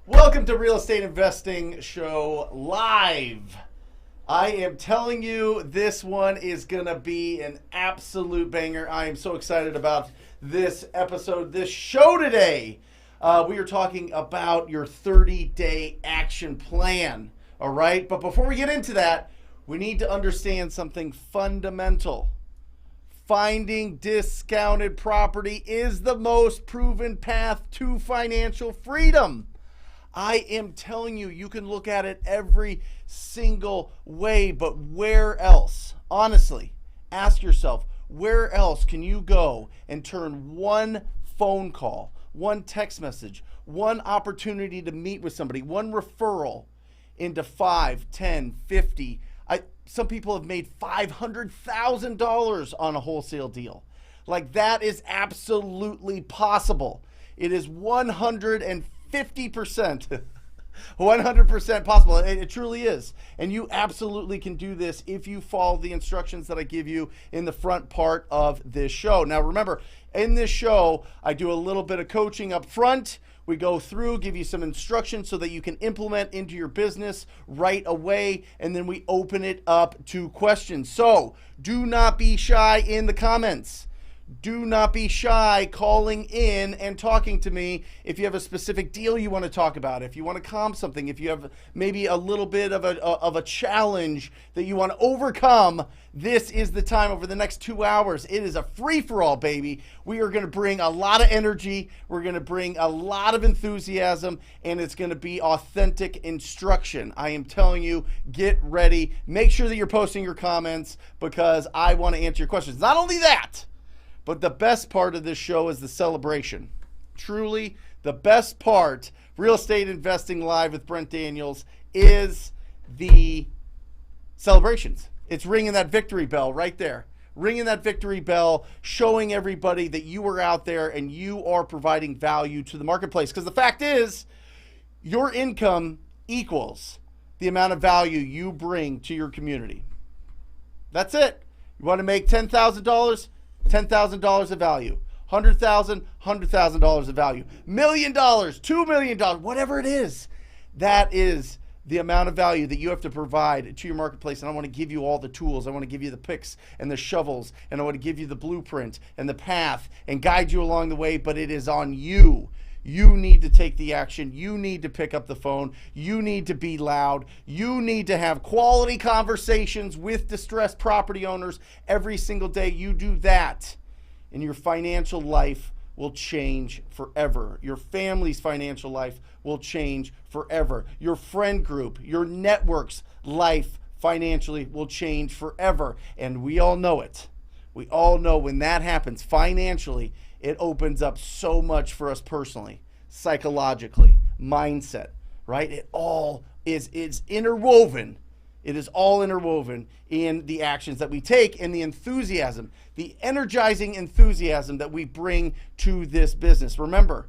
Welcome to Real Estate Investing Show Live. I am telling you, this one is gonna be an absolute banger. I am so excited about this episode, this show today. We are talking about your 30-day action plan, all right? But before we get into that, we need to understand something fundamental. Finding discounted property is the most proven path to financial freedom. I am telling you, you can look at it every single way, but where else? Honestly, ask yourself, where else can you go and turn one phone call, one text message, one opportunity to meet with somebody, one referral into 5, 10, 50, some people have made $500,000 on a wholesale deal. Like, that is absolutely possible. It is 150%, 100% possible. It truly is. And you absolutely can do this if you follow the instructions that I give you in the front part of this show. Now, remember, in this show, I do a little bit of coaching up front. We go through, give you some instructions so that you can implement into your business right away, and then we open it up to questions. So do not be shy in the comments. Do not be shy calling in and talking to me if you have a specific deal you want to talk about, if you want to comp something, if you have maybe a little bit of a challenge that you want to overcome. This is the time. Over the next 2 hours. It is a free-for-all, baby. We are going to bring a lot of energy. We're going to bring a lot of enthusiasm, and it's going to be authentic instruction. I am telling you, get ready. Make sure that you're posting your comments because I want to answer your questions. Not only that, but the best part of this show is the celebration. Truly, the best part, Real Estate Investing Live with Brent Daniels, is the celebrations. It's ringing that victory bell right there. Ringing that victory bell, showing everybody that you are out there and you are providing value to the marketplace. Because the fact is, your income equals the amount of value you bring to your community. That's it. You want to make $10,000? $10,000 of value. $100,000, $100,000 of value. $1 million, $2 million, whatever it is. That is the amount of value that you have to provide to your marketplace. And I want to give you all the tools. I want to give you the picks and the shovels, and I want to give you the blueprint and the path and guide you along the way, but it is on you. You need to take the action. You need to pick up the phone. You need to be loud. You need to have quality conversations with distressed property owners every single day. You do that, and your financial life will change forever. Your family's financial life will change forever. Your friend group, your network's life financially will change forever. And we all know it. We all know when that happens financially, it opens up so much for us personally, psychologically, mindset, right? It all is interwoven. It is all interwoven in the actions that we take and the enthusiasm, the energizing enthusiasm that we bring to this business. Remember,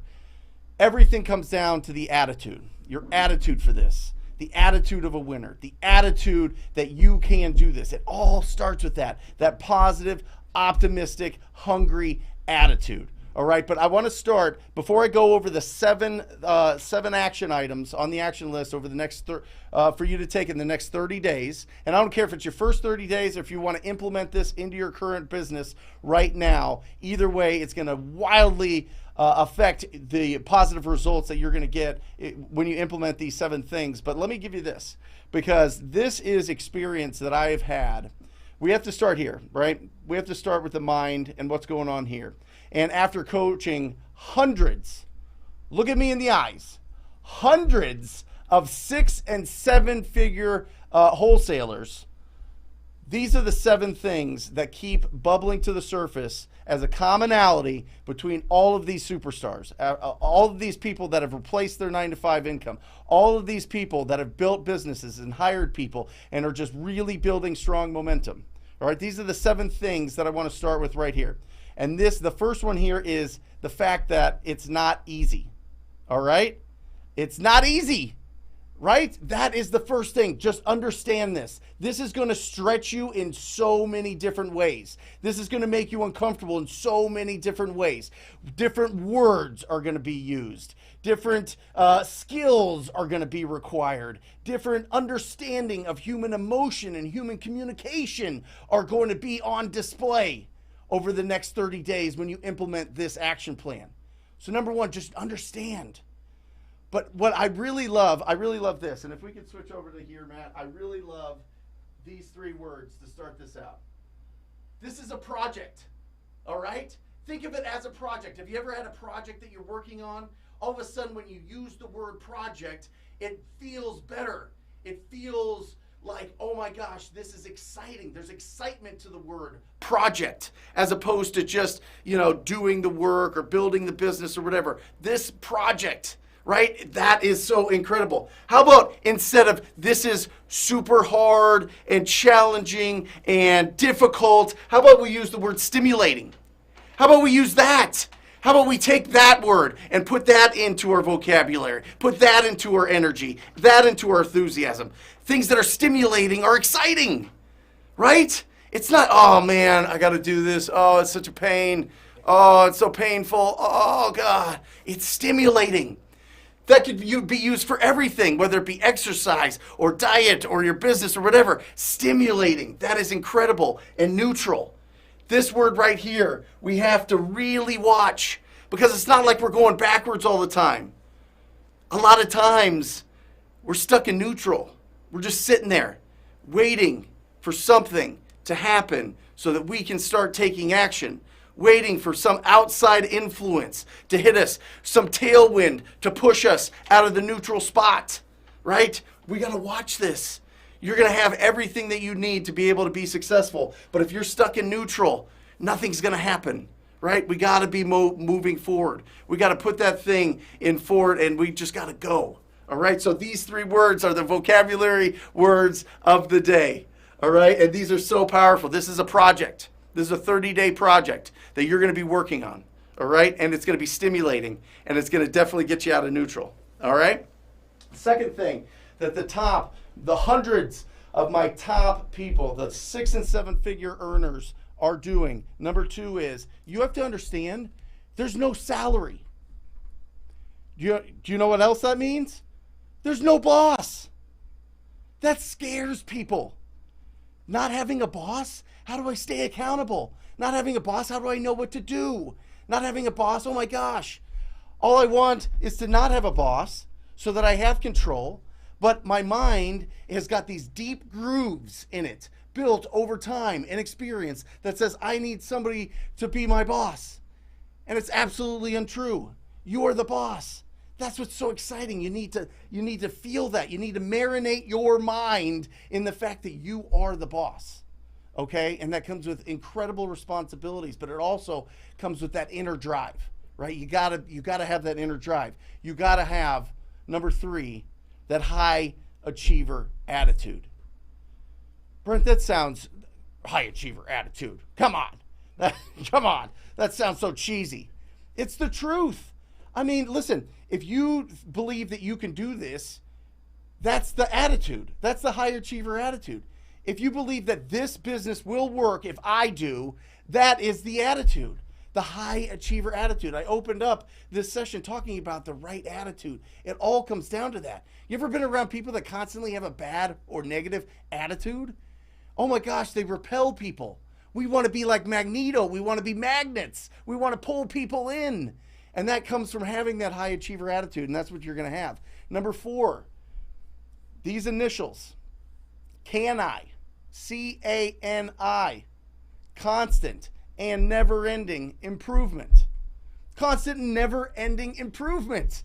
everything comes down to the attitude, your attitude for this, the attitude of a winner, the attitude that you can do this. It all starts with that positive, optimistic, hungry attitude. All right, but I want to start, before I go over the seven action items on the action list over the next for you to take in the next 30 days. And I don't care if it's your first 30 days or if you want to implement this into your current business right now. Either way, it's going to wildly affect the positive results that you're going to get when you implement these 7 things. But let me give you this, because this is experience that I have had. We have to start here, right? We have to start with the mind and what's going on here. And after coaching hundreds, look at me in the eyes, hundreds of 6- and 7-figure wholesalers, these are the 7 things that keep bubbling to the surface as a commonality between all of these superstars, all of these people that have replaced their 9-to-5 income, all of these people that have built businesses and hired people and are just really building strong momentum. All right, these are the 7 things that I want to start with right here. And the first one here is the fact that it's not easy. All right? It's not easy, right? That is the first thing. Just understand this. This is going to stretch you in so many different ways. This is going to make you uncomfortable in so many different ways. Different words are going to be used. Different skills are going to be required. Different understanding of human emotion and human communication are going to be on display over the next 30 days when you implement this action plan. So number one, just understand. But what I really love this. And if we could switch over to here, Matt, I really love these 3 words to start this out. This is a project, all right? Think of it as a project. Have you ever had a project that you're working on? All of a sudden, when you use the word project, it feels better. It feels like, oh my gosh, this is exciting. There's excitement to the word project as opposed to just, doing the work or building the business or whatever. This project, right? That is so incredible. How about instead of this is super hard and challenging and difficult, how about we use the word stimulating? How about we use that? How about we take that word and put that into our vocabulary, put that into our energy, that into our enthusiasm. Things that are stimulating are exciting, right? It's not, oh man, I got to do this. Oh, it's such a pain. Oh, it's so painful. Oh God, it's stimulating. That could be used for everything, whether it be exercise or diet or your business or whatever. Stimulating, that is incredible. And neutral. This word right here, we have to really watch because it's not like we're going backwards all the time. A lot of times, we're stuck in neutral. We're just sitting there waiting for something to happen so that we can start taking action. Waiting for some outside influence to hit us, some tailwind to push us out of the neutral spot, right? We got to watch this. You're going to have everything that you need to be able to be successful. But if you're stuck in neutral, nothing's going to happen, right? We got to be moving forward. We got to put that thing in forward and we just got to go, all right? So these 3 words are the vocabulary words of the day, all right? And these are so powerful. This is a project. This is a 30-day project that you're going to be working on, all right? And it's going to be stimulating, and it's going to definitely get you out of neutral, all right? Second thing, that the hundreds of my top people, the 6- and 7-figure earners are doing. Number 2 is you have to understand there's no salary. Do you know what else that means? There's no boss. That scares people. Not having a boss, how do I stay accountable? Not having a boss, how do I know what to do? Not having a boss, oh my gosh. All I want is to not have a boss so that I have control, but my mind has got these deep grooves in it, built over time and experience that says I need somebody to be my boss. And it's absolutely untrue. You are the boss. That's what's so exciting. You need to feel that. You need to marinate your mind in the fact that you are the boss. Okay? And that comes with incredible responsibilities, but it also comes with that inner drive, right? You gotta have that inner drive. You gotta have, number 3, that high achiever attitude. Brent, that sounds high achiever attitude. Come on. Come on. That sounds so cheesy. It's the truth. I mean, listen, if you believe that you can do this, that's the attitude. That's the high achiever attitude. If you believe that this business will work if I do, that is the attitude, the high achiever attitude. I opened up this session talking about the right attitude. It all comes down to that. You ever been around people that constantly have a bad or negative attitude? Oh my gosh, they repel people. We want to be like Magneto. We want to be magnets. We want to pull people in. And that comes from having that high achiever attitude, and that's what you're going to have. Number 4, these initials, CANI, C-A-N-I, constant and never-ending improvement. Constant and never-ending improvement.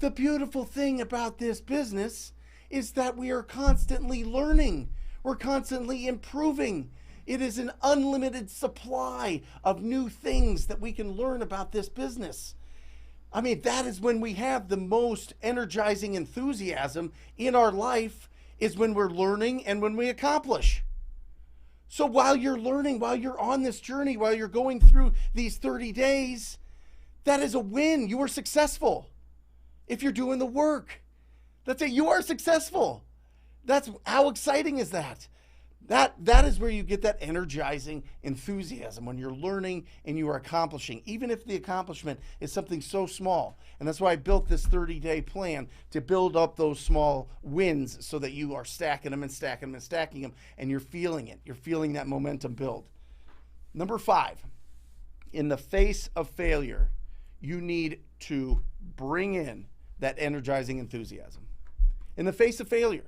The beautiful thing about this business is that we are constantly learning. We're constantly improving. It is an unlimited supply of new things that we can learn about this business. I mean, that is when we have the most energizing enthusiasm in our life, is when we're learning and when we accomplish. So while you're learning, while you're on this journey, while you're going through these 30 days, that is a win. You were successful. if you're doing the work. That's it. You are successful. That's how exciting is that? That is where you get that energizing enthusiasm when you're learning and you are accomplishing, even if the accomplishment is something so small. And that's why I built this 30-day plan to build up those small wins so that you are stacking them and stacking them and stacking them, and you're feeling it. You're feeling that momentum build. Number 5, in the face of failure, you need to bring in that energizing enthusiasm. In the face of failure,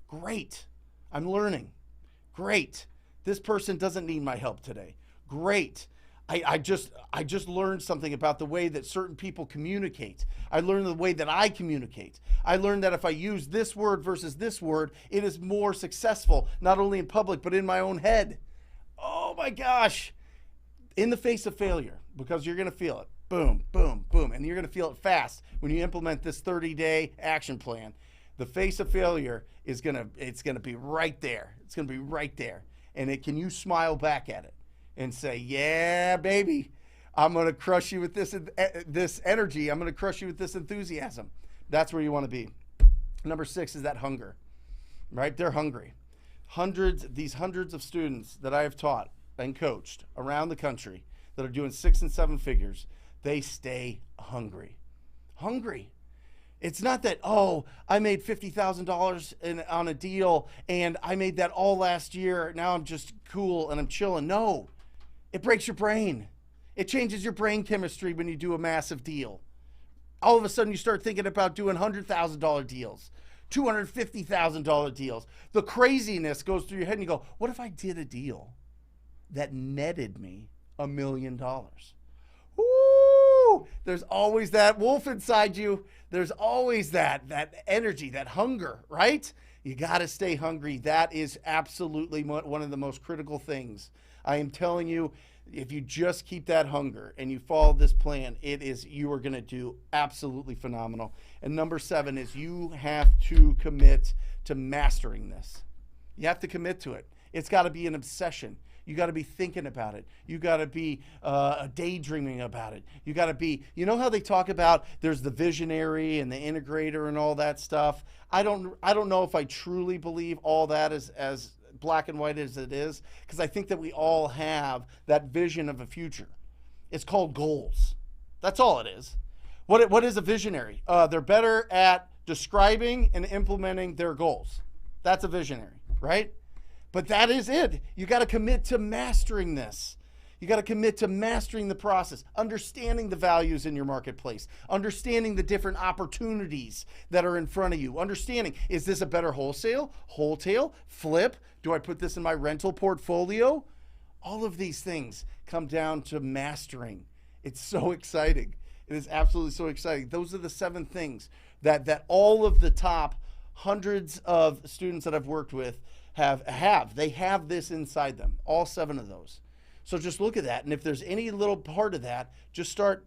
great, I'm learning. Great, this person doesn't need my help today. Great, I just learned something about the way that certain people communicate. I learned the way that I communicate. I learned that if I use this word versus this word, it is more successful, not only in public, but in my own head. Oh my gosh. In the face of failure, because you're going to feel it. Boom, boom, boom. And you're going to feel it fast when you implement this 30-day action plan. The face of failure is it's gonna be right there. It's gonna be right there. And can you smile back at it and say, yeah, baby, I'm gonna crush you with this energy. I'm gonna crush you with this enthusiasm. That's where you wanna be. Number 6 is that hunger, right? They're hungry. These hundreds of students that I have taught and coached around the country that are doing 6 and 7 figures, they stay hungry. Hungry. It's not that, oh, I made $50,000 on a deal and I made that all last year. Now I'm just cool and I'm chilling. No, it breaks your brain. It changes your brain chemistry when you do a massive deal. All of a sudden you start thinking about doing $100,000 deals, $250,000 deals. The craziness goes through your head and you go, what if I did a deal that netted me $1 million? Woo! There's always that wolf inside you. There's always that energy, that hunger, right? You got to stay hungry. That is absolutely one of the most critical things. I am telling you, if you just keep that hunger and you follow this plan, you are going to do absolutely phenomenal. And number 7 is you have to commit to mastering this. You have to commit to it. It's got to be an obsession. You got to be thinking about it. You got to be daydreaming about it. You got to be, you know how they talk about there's the visionary and the integrator and all that stuff. I don't know if I truly believe all that as black and white as it is, because I think that we all have that vision of a future. It's called goals. That's all it is. What is a visionary? They're better at describing and implementing their goals. That's a visionary, right? But that is it. You got to commit to mastering this. You got to commit to mastering the process, understanding the values in your marketplace, understanding the different opportunities that are in front of you, understanding, is this a better wholesale, flip? Do I put this in my rental portfolio? All of these things come down to mastering. It's so exciting. It is absolutely so exciting. Those are the 7 things that all of the top hundreds of students that I've worked with they have this inside them, all 7 of those. So just look at that, and if there's any little part of that, just start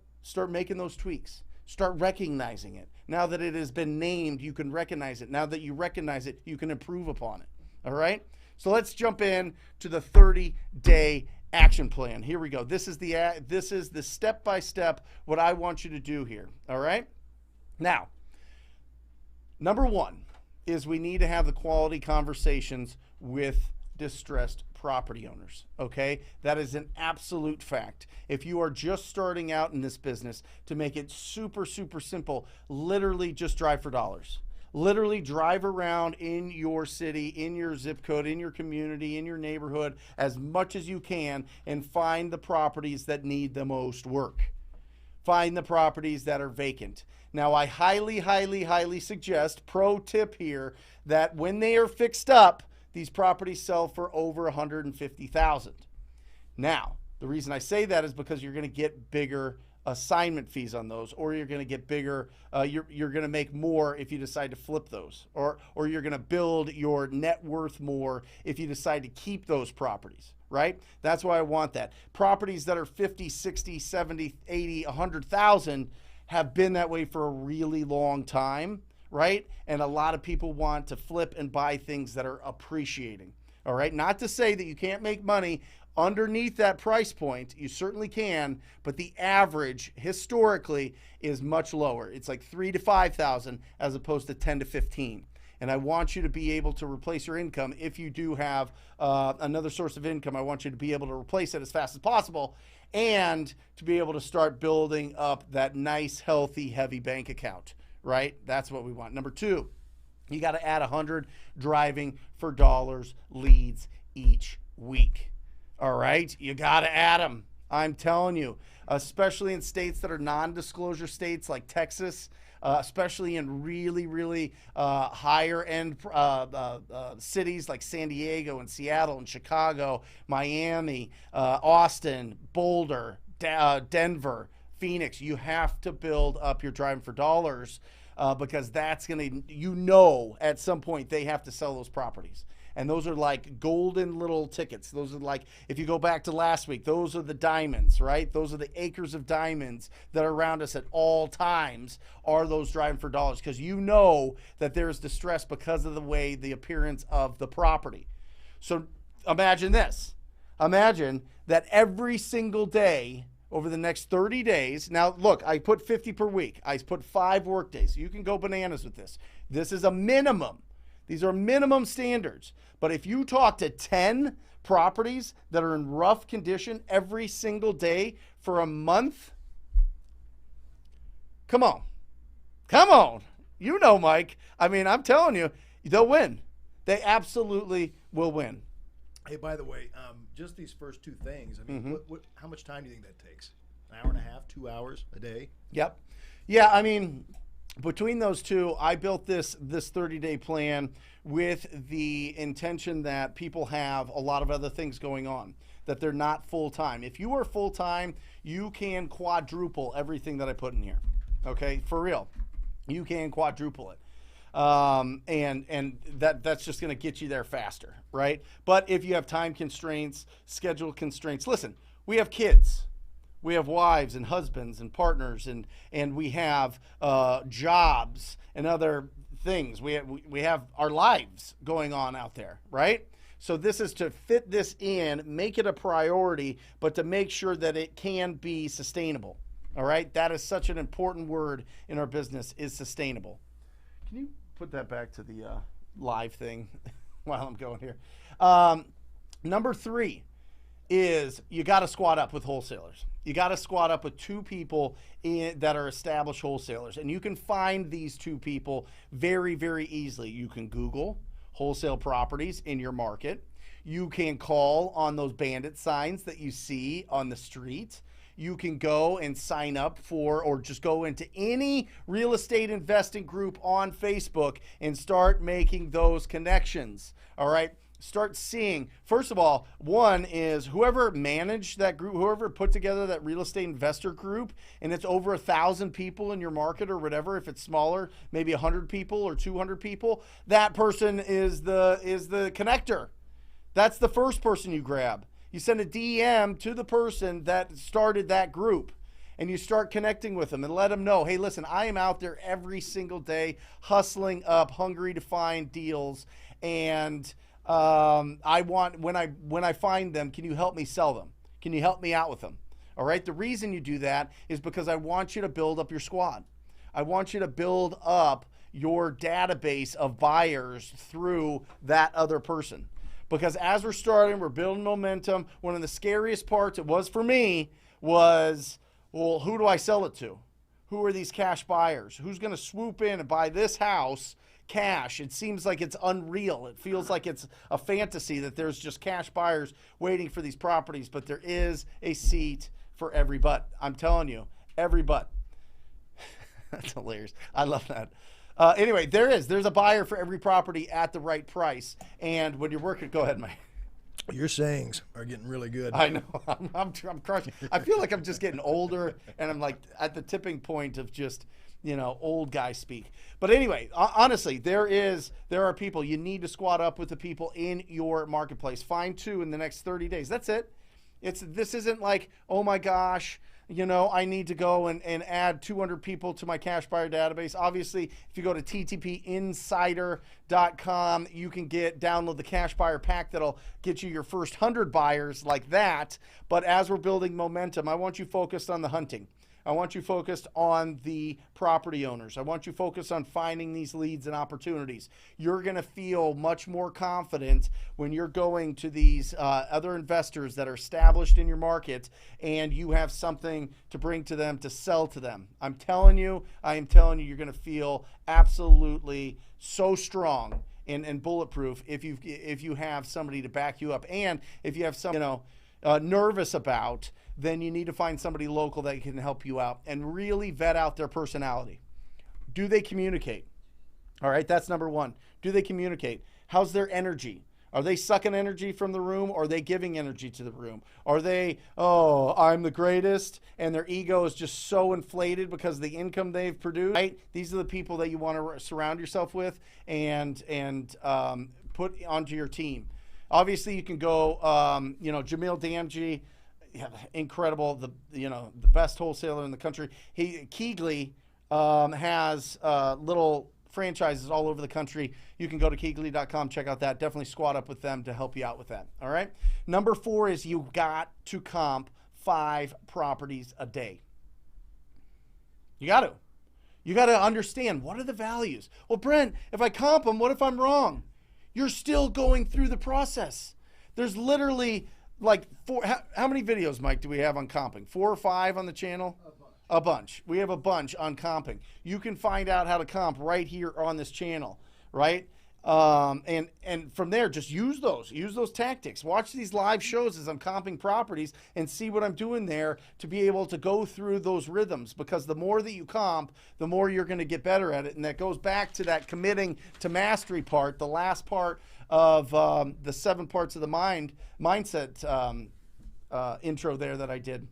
making those tweaks. Start recognizing it. Now that it has been named, you can recognize it. Now that you recognize it, you can improve upon it. All right? So let's jump in to the 30-day action plan. Here we go. This is the step-by-step what I want you to do here. All right? Now, number 1 is we need to have the quality conversations with distressed property owners, okay? That is an absolute fact. If you are just starting out in this business, to make it super, super simple, literally just drive for dollars. Literally drive around in your city, in your zip code, in your community, in your neighborhood as much as you can and find the properties that need the most work. Find the properties that are vacant. Now, I highly, highly, highly suggest, pro tip here, that when they are fixed up, these properties sell for over $150,000. Now, the reason I say that is because you're going to get bigger assignment fees on those, or you're going to get bigger, you're going to make more if you decide to flip those, or you're going to build your net worth more if you decide to keep those properties, right? That's why I want that. Properties that are 50, 60, 70, 80, 100,000 have been that way for a really long time, right? And a lot of people want to flip and buy things that are appreciating. All right. Not to say that you can't make money underneath that price point. You certainly can, but the average historically is much lower. It's like 3,000 to 5,000 as opposed to 10 to 15. And I want you to be able to replace your income. If you do have another source of income, I want you to be able to replace it as fast as possible and to be able to start building up that nice, healthy, heavy bank account, right? That's what we want. Number 2, you got to add 100 driving for dollars leads each week. All right? You got to add them. I'm telling you, especially in states that are non-disclosure states like Texas, especially in really, really higher end cities like San Diego and Seattle and Chicago, Miami, Austin, Boulder, Denver, Phoenix. You have to build up your driving for dollars because that's going to, at some point they have to sell those properties. And those are like golden little tickets. Those are like, if you go back to last week, those are the diamonds, right? Those are the acres of diamonds that are around us at all times are those driving for dollars, because you know that there's distress because of the appearance of the property. So imagine this. Imagine that every single day over the next 30 days. Now, look, I put 50 per week. I put 5 work days. You can go bananas with this. This is a minimum. These are minimum standards. But if you talk to 10 properties that are in rough condition every single day for a month, come on. Come on. You know, Mike. I mean, I'm telling you, they'll win. They absolutely will win. Hey, by the way, just these first 2 things, I mean, how much time do you think that takes? An hour and a half, 2 hours a day? Yep. Yeah, I mean, between those 2, I built this 30-day plan with the intention that people have a lot of other things going on, that they're not full-time. If you are full-time, you can quadruple everything that I put in here. Okay, for real. You can quadruple it. And that's just going to get you there faster, right? But if you have time constraints, schedule constraints, listen, we have kids. We have wives and husbands and partners, and we have jobs and other things. We have our lives going on out there, right? So this is to fit this in, make it a priority, but to make sure that it can be sustainable. All right? That is such an important word in our business, is sustainable. Can you put that back to the live thing while I'm going here? Number 3 is you got to squat up with wholesalers. You got to squat up with 2 people that are established wholesalers. And you can find these 2 people very, very easily. You can Google wholesale properties in your market. You can call on those bandit signs that you see on the street. You can go and sign up for, or just go into any real estate investing group on Facebook and start making those connections. All right. Start seeing, first of all, one is whoever managed that group, whoever put together that real estate investor group, and it's over 1,000 people in your market or whatever. If it's smaller, maybe 100 people or 200 people, that person is the connector. That's the first person you grab. You send a DM to the person that started that group, and you start connecting with them and let them know, hey, listen, I am out there every single day hustling up, hungry to find deals, and I want, when I find them, can you help me sell them? Can you help me out with them? All right. The reason you do that is because I want you to build up your squad. I want you to build up your database of buyers through that other person. Because as we're starting, we're building momentum. One of the scariest parts, it was for me, was, well, who do I sell it to? Who are these cash buyers? Who's going to swoop in and buy this house cash? It seems like it's unreal. It feels like it's a fantasy that there's just cash buyers waiting for these properties, but there is a seat for every butt. I'm telling you, every butt. That's hilarious. I love that. Anyway, there's a buyer for every property at the right price. And when you're working, go ahead, Mike. Your sayings are getting really good. I know. I'm crushing. I feel like I'm just getting older, and I'm like at the tipping point of just, old guy speak. But anyway, honestly, there are people. You need to squat up with the people in your marketplace. Find 2 in the next 30 days. That's it. This isn't like, oh my gosh, you know, I need to go and add 200 people to my cash buyer database. Obviously, if you go to ttpinsider.com, you can download the cash buyer pack that'll get you your first 100 buyers like that. But as we're building momentum, I want you focused on the hunting. I want you focused on the property owners. I want you focused on finding these leads and opportunities. You're going to feel much more confident when you're going to these other investors that are established in your market and you have something to bring to them, to sell to them. I am telling you, you're going to feel absolutely so strong and bulletproof if you have somebody to back you up. And if you have some, nervous about, then you need to find somebody local that can help you out and really vet out their personality. Do they communicate? All right, that's number one. Do they communicate? How's their energy? Are they sucking energy from the room, or are they giving energy to the room? Are they, oh, I'm the greatest, and their ego is just so inflated because of the income they've produced, right? These are the people that you want to surround yourself with and put onto your team. Obviously, you can go, Jamil Damji, incredible, the best wholesaler in the country. Keegley has little franchises all over the country. You can go to keegley.com, check out that. Definitely squat up with them to help you out with that. All right. Number 4 is you got to comp 5 properties a day. You got to. You got to understand, what are the values? Well, Brent, if I comp them, what if I'm wrong? You're still going through the process. There's literally like 4. How many videos, Mike, do we have on comping? 4 or 5 on the channel? A bunch. We have a bunch on comping. You can find out how to comp right here on this channel, right? And from there, just use those tactics. Watch these live shows as I'm comping properties and see what I'm doing there to be able to go through those rhythms, because the more that you comp, the more you're going to get better at it. And that goes back to that committing to mastery part, the last part of the 7 parts of the mindset intro there that I did.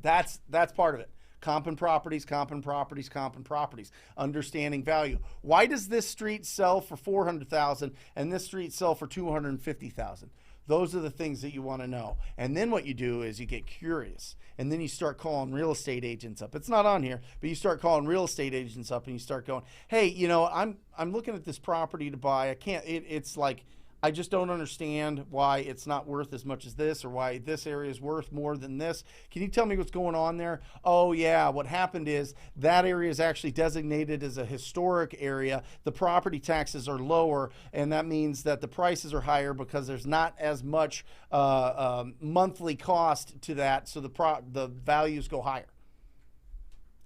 That's part of it. Comping properties, comping properties, comping properties. Understanding value. Why does this street sell for $400,000 and this street sell for $250,000? Those are the things that you want to know. And then what you do is you get curious, and then you start calling real estate agents up. It's not on here, but you start calling real estate agents up and you start going, hey, I'm looking at this property to buy. I can't. It's like, I just don't understand why it's not worth as much as this, or why this area is worth more than this. Can you tell me what's going on there? Oh, yeah, what happened is that area is actually designated as a historic area. The property taxes are lower, and that means that the prices are higher because there's not as much monthly cost to that, so the values go higher.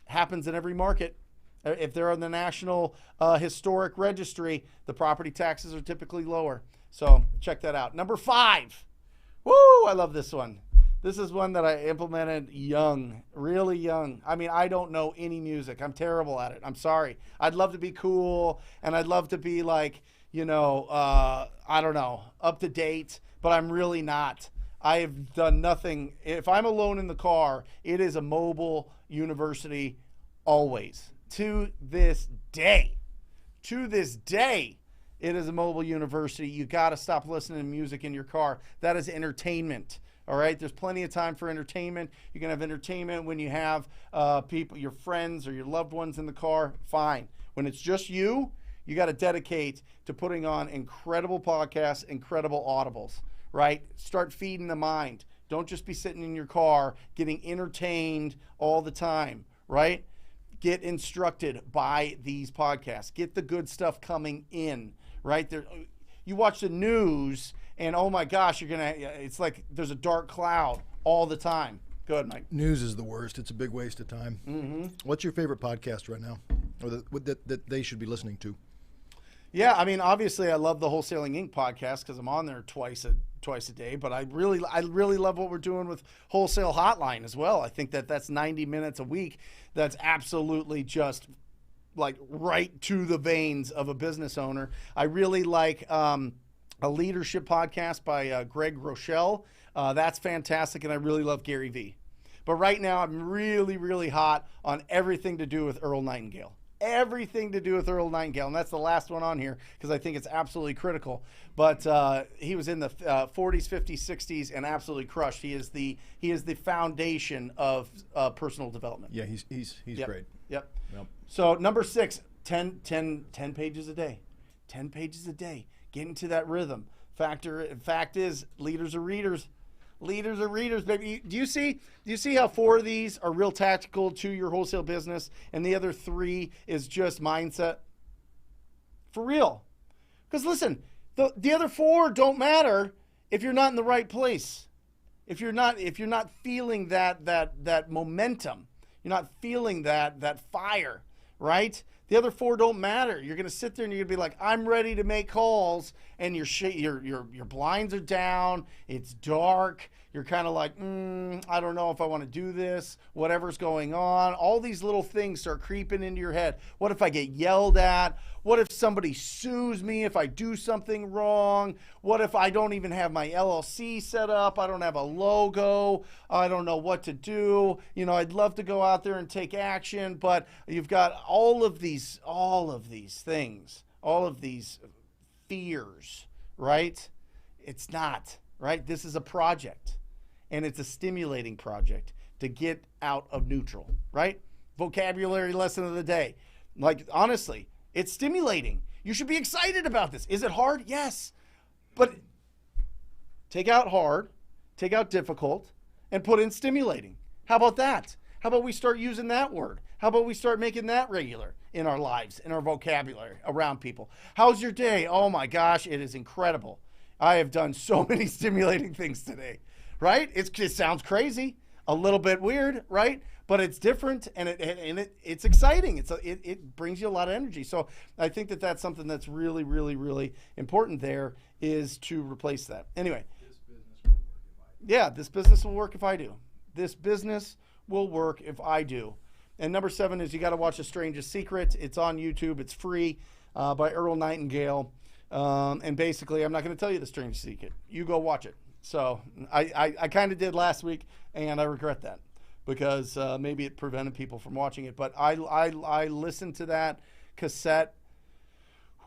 Happens in every market. If they're on the National Historic Registry, the property taxes are typically lower. So check that out. Number 5. Woo, I love this one. This is one that I implemented young, really young. I mean, I don't know any music. I'm terrible at it. I'm sorry. I'd love to be cool, and I'd love to be like, I don't know, up to date, but I'm really not. I have done nothing. If I'm alone in the car, it is a mobile university always. To this day, it is a mobile university. You got to stop listening to music in your car. That is entertainment. All right. There's plenty of time for entertainment. You can have entertainment when you have people, your friends or your loved ones in the car. Fine. When it's just you, you got to dedicate to putting on incredible podcasts, incredible audibles, right? Start feeding the mind. Don't just be sitting in your car getting entertained all the time, right? Get instructed by these podcasts. Get the good stuff coming in, right? There, you watch the news and oh my gosh, it's like there's a dark cloud all the time. Go ahead, Mike. News is the worst. It's a big waste of time. Mm-hmm. What's your favorite podcast right now, or that they should be listening to? Yeah, I mean, obviously, I love the Wholesaling Inc. podcast because I'm on there twice a day. But I really love what we're doing with Wholesale Hotline as well. I think that's 90 minutes a week. That's absolutely just like right to the veins of a business owner. I really like a leadership podcast by Greg Rochelle. That's fantastic, and I really love Gary Vee. But right now, I'm really hot on everything to do with Earl Nightingale. everything to do with Earl Nightingale, and that's the last one on here because I think it's absolutely critical. But he was in the 40s, 50s, 60s, and absolutely crushed. He is the foundation of personal development. Yeah, he's great. Yep. So number 6, 10 pages a day. 10 pages a day. Get into that rhythm. Fact is, leaders are readers. Leaders are readers, baby. Do you see how 4 of these are real tactical to your wholesale business, and the other 3 is just mindset? For real. Because listen, the other 4 don't matter if you're not in the right place. If you're not feeling that momentum, you're not feeling that fire, right? The other 4 don't matter. You're going to sit there and you're going to be like, I'm ready to make calls, and your blinds are down. It's dark. You're kind of like, I don't know if I want to do this. Whatever's going on. All these little things start creeping into your head. What if I get yelled at? What if somebody sues me if I do something wrong? What if I don't even have my LLC set up? I don't have a logo. I don't know what to do. I'd love to go out there and take action, but you've got all of these things, all of these fears, right? It's not, right? This is a project, and it's a stimulating project to get out of neutral, right? Vocabulary lesson of the day. Like, honestly, it's stimulating. You should be excited about this. Is it hard? Yes. But take out hard, take out difficult, and put in stimulating. How about that? How about we start using that word? How about we start making that regular in our lives, in our vocabulary, around people? How's your day? Oh my gosh, it is incredible. I have done so many stimulating things today, right? It sounds crazy, a little bit weird, right? But it's different, and it's exciting. It brings you a lot of energy. So I think that's something that's really, really, really important there, is to replace that. Anyway. This business will work if I do. This business will work if I do. And number 7 is you got to watch The Strangest Secret. It's on YouTube. It's free, by Earl Nightingale. And basically, I'm not going to tell you the strangest secret. You go watch it. So I kind of did last week, and I regret that, because maybe it prevented people from watching it. But I listened to that cassette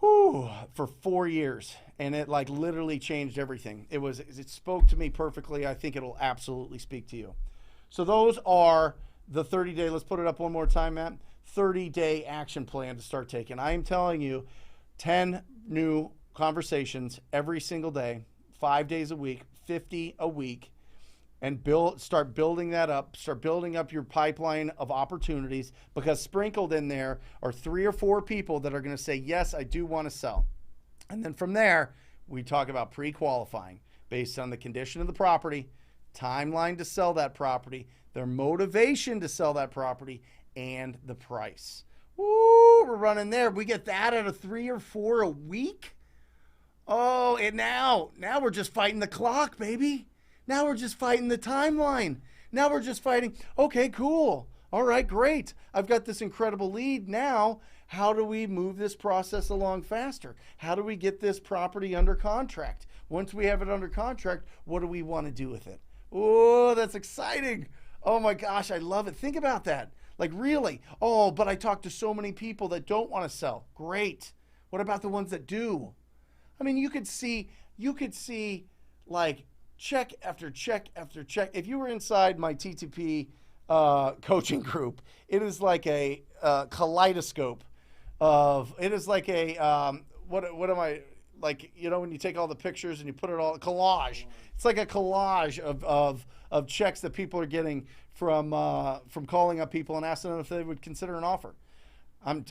for 4 years, and it like literally changed everything. It spoke to me perfectly. I think it'll absolutely speak to you. So those are the 30-day, let's put it up one more time, Matt, 30-day action plan to start taking. I am telling you, 10 new conversations every single day, 5 days a week, 50 a week, and start building that up. Start building up your pipeline of opportunities, because sprinkled in there are 3 or 4 people that are going to say, yes, I do want to sell. And then from there, we talk about pre-qualifying based on the condition of the property, timeline to sell that property, their motivation to sell that property, and the price. Woo, we're running there. We get that out of 3 or 4 a week. Oh, and now we're just fighting the clock, baby. Now we're just fighting the timeline. Now we're just fighting, okay, cool. All right, great. I've got this incredible lead. Now, how do we move this process along faster? How do we get this property under contract? Once we have it under contract, what do we want to do with it? Oh, that's exciting. Oh my gosh, I love it. Think about that. Like, really? Oh, but I talk to so many people that don't want to sell. Great. What about the ones that do? I mean, you could see like check after check after check. If you were inside my TTP coaching group, it is like a kaleidoscope of, it is like a, what am I, like, when you take all the pictures and you put it all, collage. It's like a collage of checks that people are getting from calling up people and asking them if they would consider an offer. I'm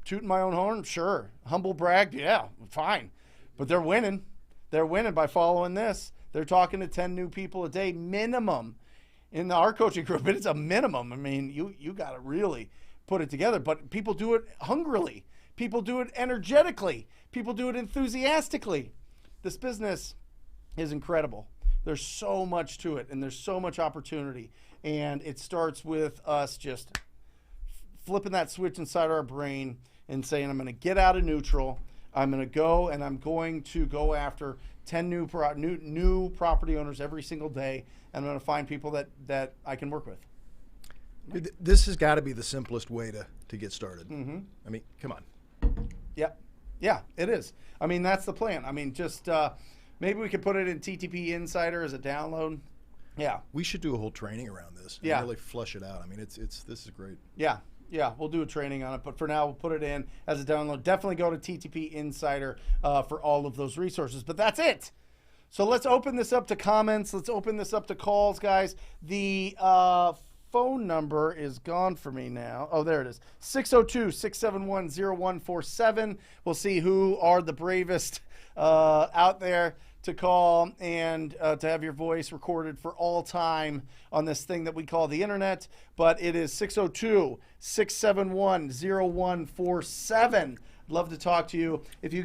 tooting my own horn, sure. Humble brag, yeah, fine. But they're winning. They're winning by following this. They're talking to 10 new people a day minimum in our coaching group. It's a minimum. I mean, you got to really put it together. But people do it hungrily. People do it energetically. People do it enthusiastically. This business is incredible. There's so much to it, and there's so much opportunity. And it starts with us just flipping that switch inside our brain and saying, I'm going to get out of neutral. I'm going to go, and I'm going to go after 10 new property owners every single day, and I'm going to find people that I can work with. This has got to be the simplest way to get started. I mean, come on. Yeah, it is. I mean, that's the plan. I mean, just maybe we could put it in TTP Insider as a download. Yeah. We should do a whole training around this. And really flush it out. I mean, this is great. Yeah. Yeah, we'll do a training on it, but for now, we'll put it in as a download. Definitely go to TTP Insider for all of those resources. But that's it. So let's open this up to comments. Let's open this up to calls, guys. The phone number is gone for me now. Oh, there it is. 602-671-0147. We'll see who are the bravest out there to call and to have your voice recorded for all time on this thing that we call the internet. But it is 602-671-0147. Love to talk to you. If you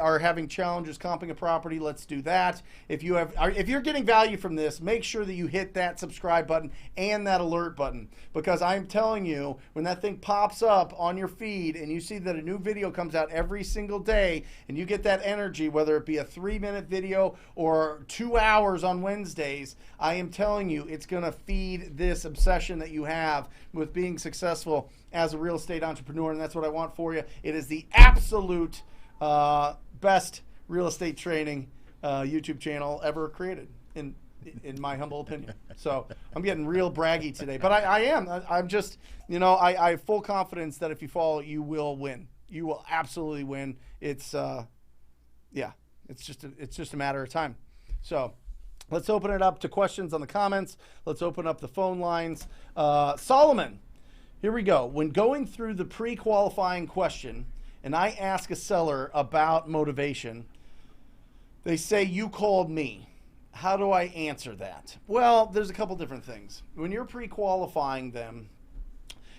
are having challenges comping a property, let's do that. If you're getting value from this, make sure that you hit that subscribe button and that alert button, because I'm telling you, when that thing pops up on your feed and you see that a new video comes out every single day and you get that energy, whether it be a 3-minute video or 2 hours on Wednesdays, I am telling you, it's going to feed this obsession that you have with being successful as a real estate entrepreneur, and that's what I want for you. It is the absolute best real estate training YouTube channel ever created, in my humble opinion. So I'm getting real braggy today, but I am. I'm just, I have full confidence that if you follow, you will win. You will absolutely win. It's it's just a matter of time. So let's open it up to questions on the comments. Let's open up the phone lines. Solomon. Here we go. When going through the pre-qualifying question and I ask a seller about motivation, they say, "You called me." How do I answer that? Well, there's a couple different things. When you're pre-qualifying them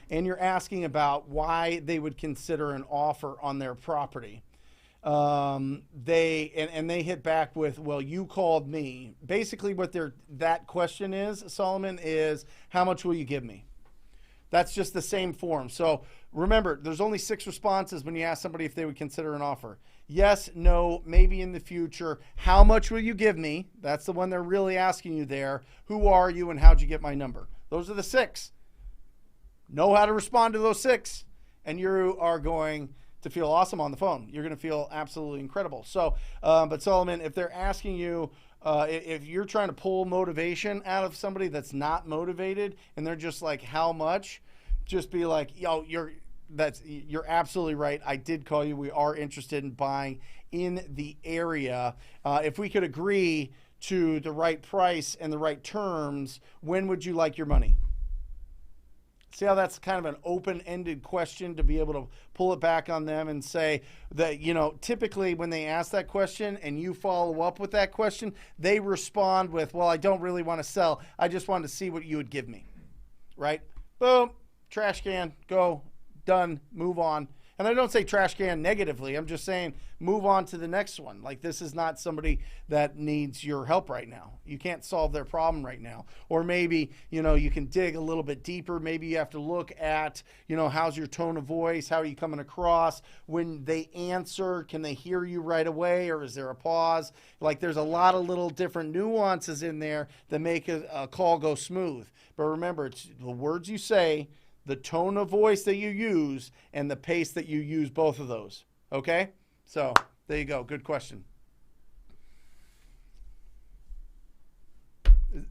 and you're asking about why they would consider an offer on their property, they hit back with, "Well, you called me." Basically what that question is, Solomon, is how much will you give me? That's just the same form. So remember, there's only 6 responses when you ask somebody if they would consider an offer. Yes, no, maybe in the future. How much will you give me? That's the one they're really asking you there. Who are you and how'd you get my number? Those are the 6. Know how to respond to those 6, and you are going to feel awesome on the phone. You're going to feel absolutely incredible. So, but Solomon, if they're asking you, if you're trying to pull motivation out of somebody that's not motivated and they're just like, how much? Just be like, yo, you're absolutely right. I did call you. We are interested in buying in the area. If we could agree to the right price and the right terms, when would you like your money? See how that's kind of an open-ended question to be able to pull it back on them and say that, typically when they ask that question and you follow up with that question, they respond with, "Well, I don't really want to sell. I just wanted to see what you would give me." Right? Boom. Trash can. Go. Done. Move on. And I don't say trash can negatively. I'm just saying move on to the next one. Like, this is not somebody that needs your help right now. You can't solve their problem right now. Or maybe, you can dig a little bit deeper. Maybe you have to look at, how's your tone of voice? How are you coming across? When they answer, can they hear you right away, or is there a pause? Like, there's a lot of little different nuances in there that make a call go smooth. But remember, it's the words you say, the tone of voice that you use, and the pace that you use, both of those. Okay? So there you go. Good question.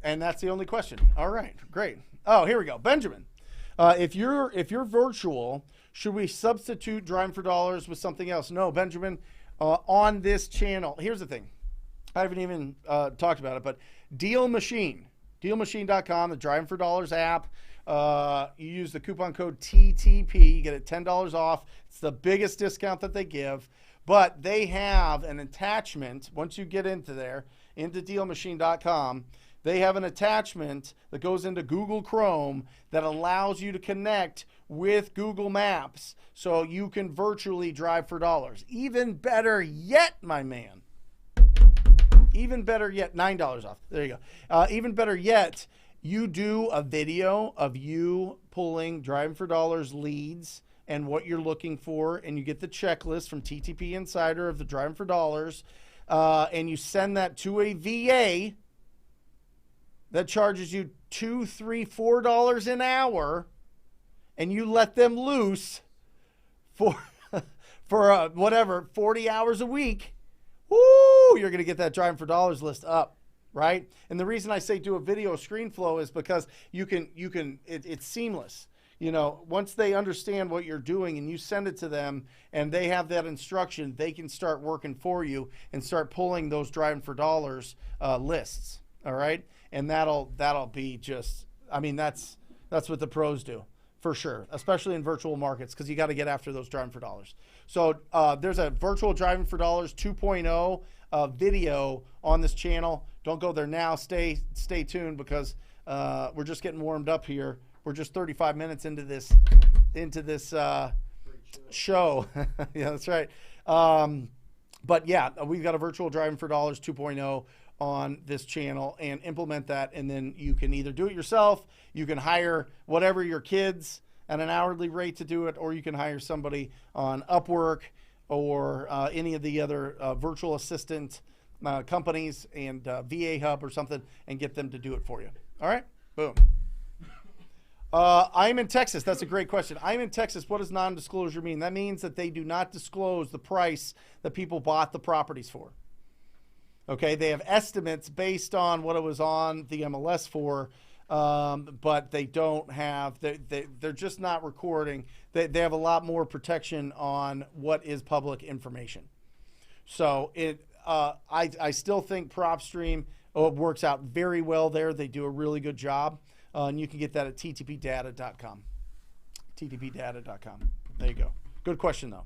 And that's the only question. All right. Great. Oh, here we go. Benjamin, if you're virtual, should we substitute Driving for Dollars with something else? No, Benjamin, on this channel, here's the thing. I haven't even talked about it, but Deal Machine, dealmachine.com, the Driving for Dollars app. You use the coupon code TTP, you get it $10 off. It's the biggest discount that they give, but they have an attachment. Once you get into there, into dealmachine.com, they have an attachment that goes into Google Chrome that allows you to connect with Google Maps so you can virtually drive for dollars. Even better yet, my man. Even better yet, $9 off. There you go. Even better yet, you do a video of you pulling Driving for Dollars leads and what you're looking for, and you get the checklist from TTP Insider of the Driving for Dollars, and you send that to a VA, that charges you $2, $3, $4 an hour, and you let them loose for whatever 40 hours a week, woo, you're going to get that driving for dollars list up, right? And the reason I say do a video screen flow is because it's seamless. You know, once they understand what you're doing and you send it to them and they have that instruction, they can start working for you and start pulling those driving for dollars lists. All right. And that'll be just, I mean, that's what the pros do for sure, especially in virtual markets, because you got to get after those driving for dollars. So there's a virtual driving for dollars 2.0 video on this channel. Don't go there now. Stay tuned, because we're just getting warmed up here. We're just 35 minutes into this show. Yeah, that's right. But yeah, we've got a virtual driving for dollars 2.0 on this channel, and implement that. And then you can either do it yourself, you can hire whatever your kids at an hourly rate to do it, or you can hire somebody on Upwork or any of the other virtual assistant companies, and VA Hub or something, and get them to do it for you. All right, boom. I'm in Texas. That's a great question. I'm in Texas. What does non-disclosure mean? That means that they do not disclose the price that people bought the properties for. Okay, they have estimates based on what it was on the MLS for, but they don't have, they're just not recording. They have a lot more protection on what is public information. So I still think PropStream works out very well there. They do a really good job. And you can get that at ttpdata.com. ttpdata.com. There you go. Good question, though.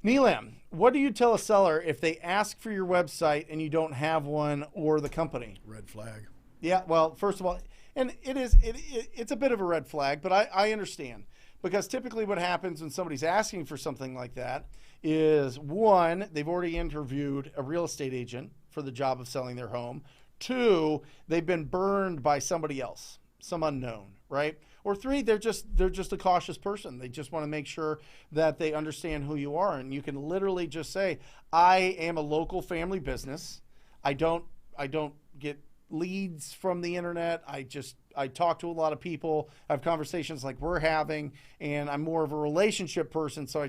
Neelam, what do you tell a seller if they ask for your website and you don't have one, or the company? Red flag. Yeah, well, first of all, and it's a bit of a red flag, but I understand. Because typically what happens when somebody's asking for something like that is, one, they've already interviewed a real estate agent for the job of selling their home. Two, they've been burned by somebody else, some unknown, right? Or three, they're just a cautious person. They just want to make sure that they understand who you are. And you can literally just say, I am a local family business. I don't get leads from the internet. I talk to a lot of people. I have conversations like we're having, and I'm more of a relationship person. So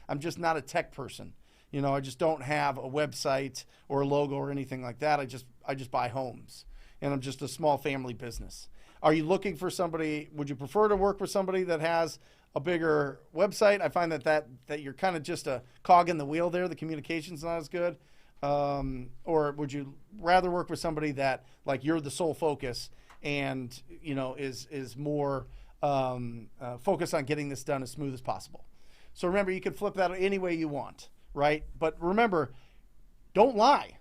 I'm just not a tech person. You know, I just don't have a website or a logo or anything like that. I just buy homes, and I'm just a small family business. Are you looking for somebody? Would you prefer to work with somebody that has a bigger website? I find that you're kind of just a cog in the wheel there. The communication's not as good. Or would you rather work with somebody that, like, you're the sole focus and, you know, is more focused on getting this done as smooth as possible? So remember, you can flip that any way you want, right? But remember, don't lie.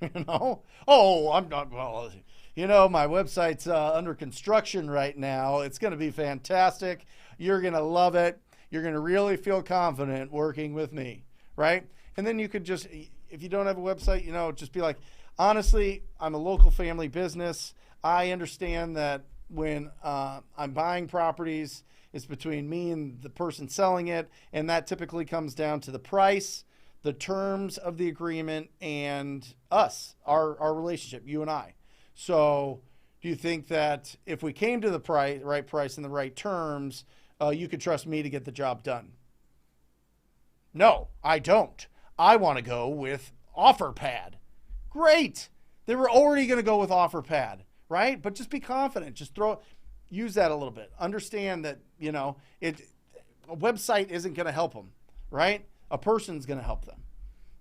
You know, oh, I'm not, well, you know, my website's under construction right now. It's going to be fantastic. You're going to love it. You're going to really feel confident working with me, right? And then you could just, if you don't have a website, you know, just be like, honestly, I'm a local family business. I understand that when I'm buying properties, it's between me and the person selling it, and that typically comes down to the price, the terms of the agreement, and us, our relationship, you and I. So do you think that if we came to the right price and the right terms, you could trust me to get the job done? No, I don't. I want to go with OfferPad. Great. They were already going to go with OfferPad, right? But just be confident. Just use that a little bit. Understand that, you know, a website isn't going to help them, right? A person's going to help them.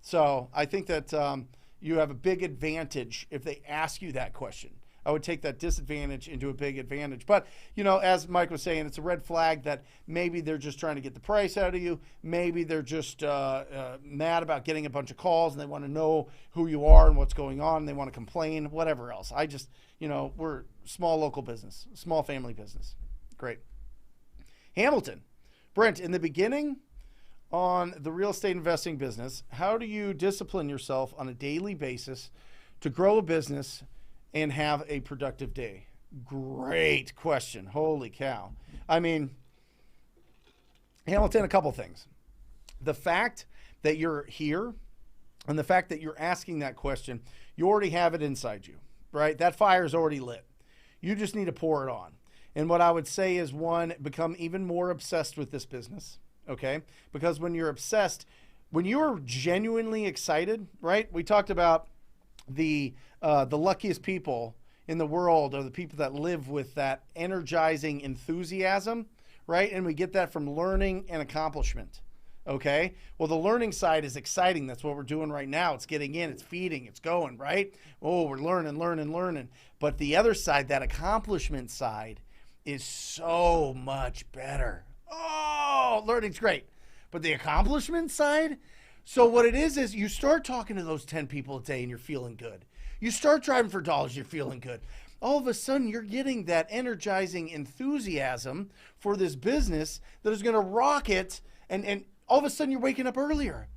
So I think that you have a big advantage if they ask you that question. I would take that disadvantage into a big advantage. But, you know, as Mike was saying, it's a red flag that maybe they're just trying to get the price out of you. Maybe they're just mad about getting a bunch of calls and they want to know who you are and what's going on. And they want to complain, whatever else. You know, we're small local business, small family business. Great. Hamilton. Brent, in the beginning on the real estate investing business, how do you discipline yourself on a daily basis to grow a business and have a productive day? Great question. Holy cow. I mean, Hamilton, a couple things. The fact that you're here and the fact that you're asking that question, you already have it inside you. right? That fire is already lit. You just need to pour it on. And what I would say is, one, become even more obsessed with this business, okay? Because when you're obsessed, when you're genuinely excited, right? We talked about the luckiest people in the world are the people that live with that energizing enthusiasm, right? And we get that from learning and accomplishment, okay? Well, the learning side is exciting. That's what we're doing right now. It's getting in, it's feeding, it's going, right? Oh, we're learning. But the other side, that accomplishment side, is so much better. Oh, learning's great. But the accomplishment side, so what it is you start talking to those 10 people a day and you're feeling good. You start driving for dollars, you're feeling good. All of a sudden, you're getting that energizing enthusiasm for this business that is going to rock it. And all of a sudden, you're waking up earlier.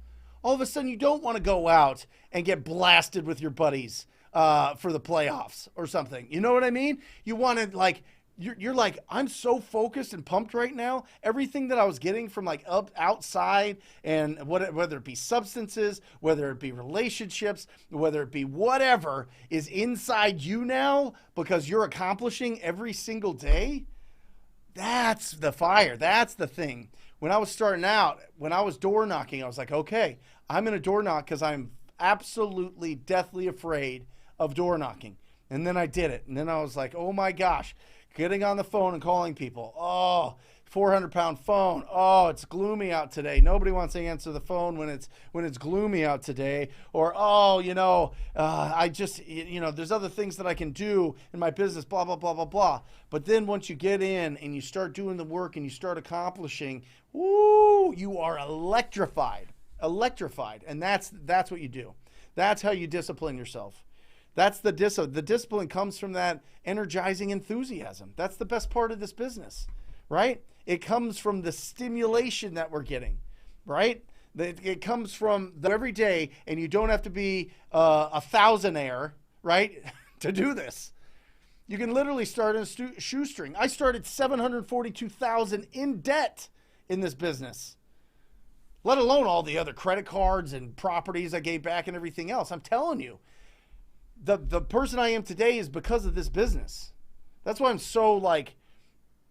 All of a sudden, you don't want to go out and get blasted with your buddies for the playoffs or something. You know what I mean? You want to, like, you're like, I'm so focused and pumped right now. Everything that I was getting from like up outside, and whether it be substances, whether it be relationships, whether it be whatever, is inside you now because you're accomplishing every single day. That's the fire. That's the thing. When I was starting out, when I was door knocking, I was like, okay, I'm going to door knock because I'm absolutely deathly afraid of door knocking. And then I did it. And then I was like, oh my gosh. Getting on the phone and calling people. Oh, 400-pound phone. Oh, it's gloomy out today. Nobody wants to answer the phone when it's gloomy out today. Or, oh, I just, there's other things that I can do in my business, blah, blah, blah, blah, blah. But then once you get in and you start doing the work and you start accomplishing, woo, you are electrified. And that's what you do. That's how you discipline yourself. That's the discipline comes from that energizing enthusiasm. That's the best part of this business, right? It comes from the stimulation that we're getting, right? It comes from every day, and you don't have to be a thousandaire, right, to do this. You can literally start in a shoestring. I started $742,000 in debt in this business, let alone all the other credit cards and properties I gave back and everything else. I'm telling you. The person I am today is because of this business. That's why I'm so I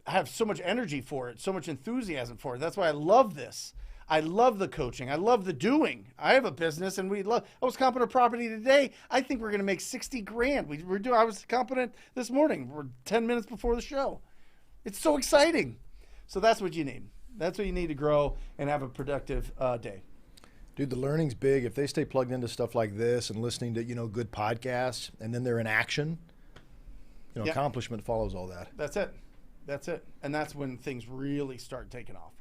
have so much energy for it, so much enthusiasm for it. That's why I love this. I love the coaching. I love the doing. I have a business and I was comping a property today. I think we're going to make 60 grand. I was comping this morning. We're 10 minutes before the show. It's so exciting. So that's what you need. That's what you need to grow and have a productive day. Dude, the learning's big. If they stay plugged into stuff like this and listening to, good podcasts, and then they're in action, accomplishment follows all that. That's it. And that's when things really start taking off.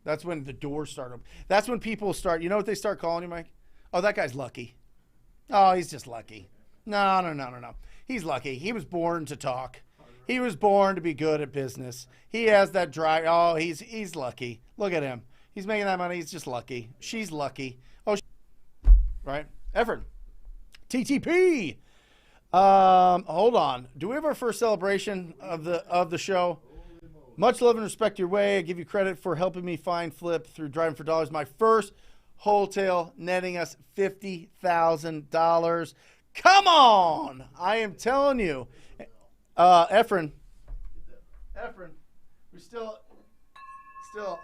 That's when the doors start open. That's when people start, you know what they start calling you, Mike? Oh, that guy's lucky. Oh, he's just lucky. No. He's lucky. He was born to talk. He was born to be good at business. He has that drive. Oh, he's lucky. Look at him. He's making that money. He's just lucky. She's lucky. Oh, right. Effort. TTP. Hold on. Do we have our first celebration of the show? Much love and respect your way. I give you credit for helping me find flip through driving for dollars. My first wholesale netting us $50,000. Come on. I am telling you. Efren, we still,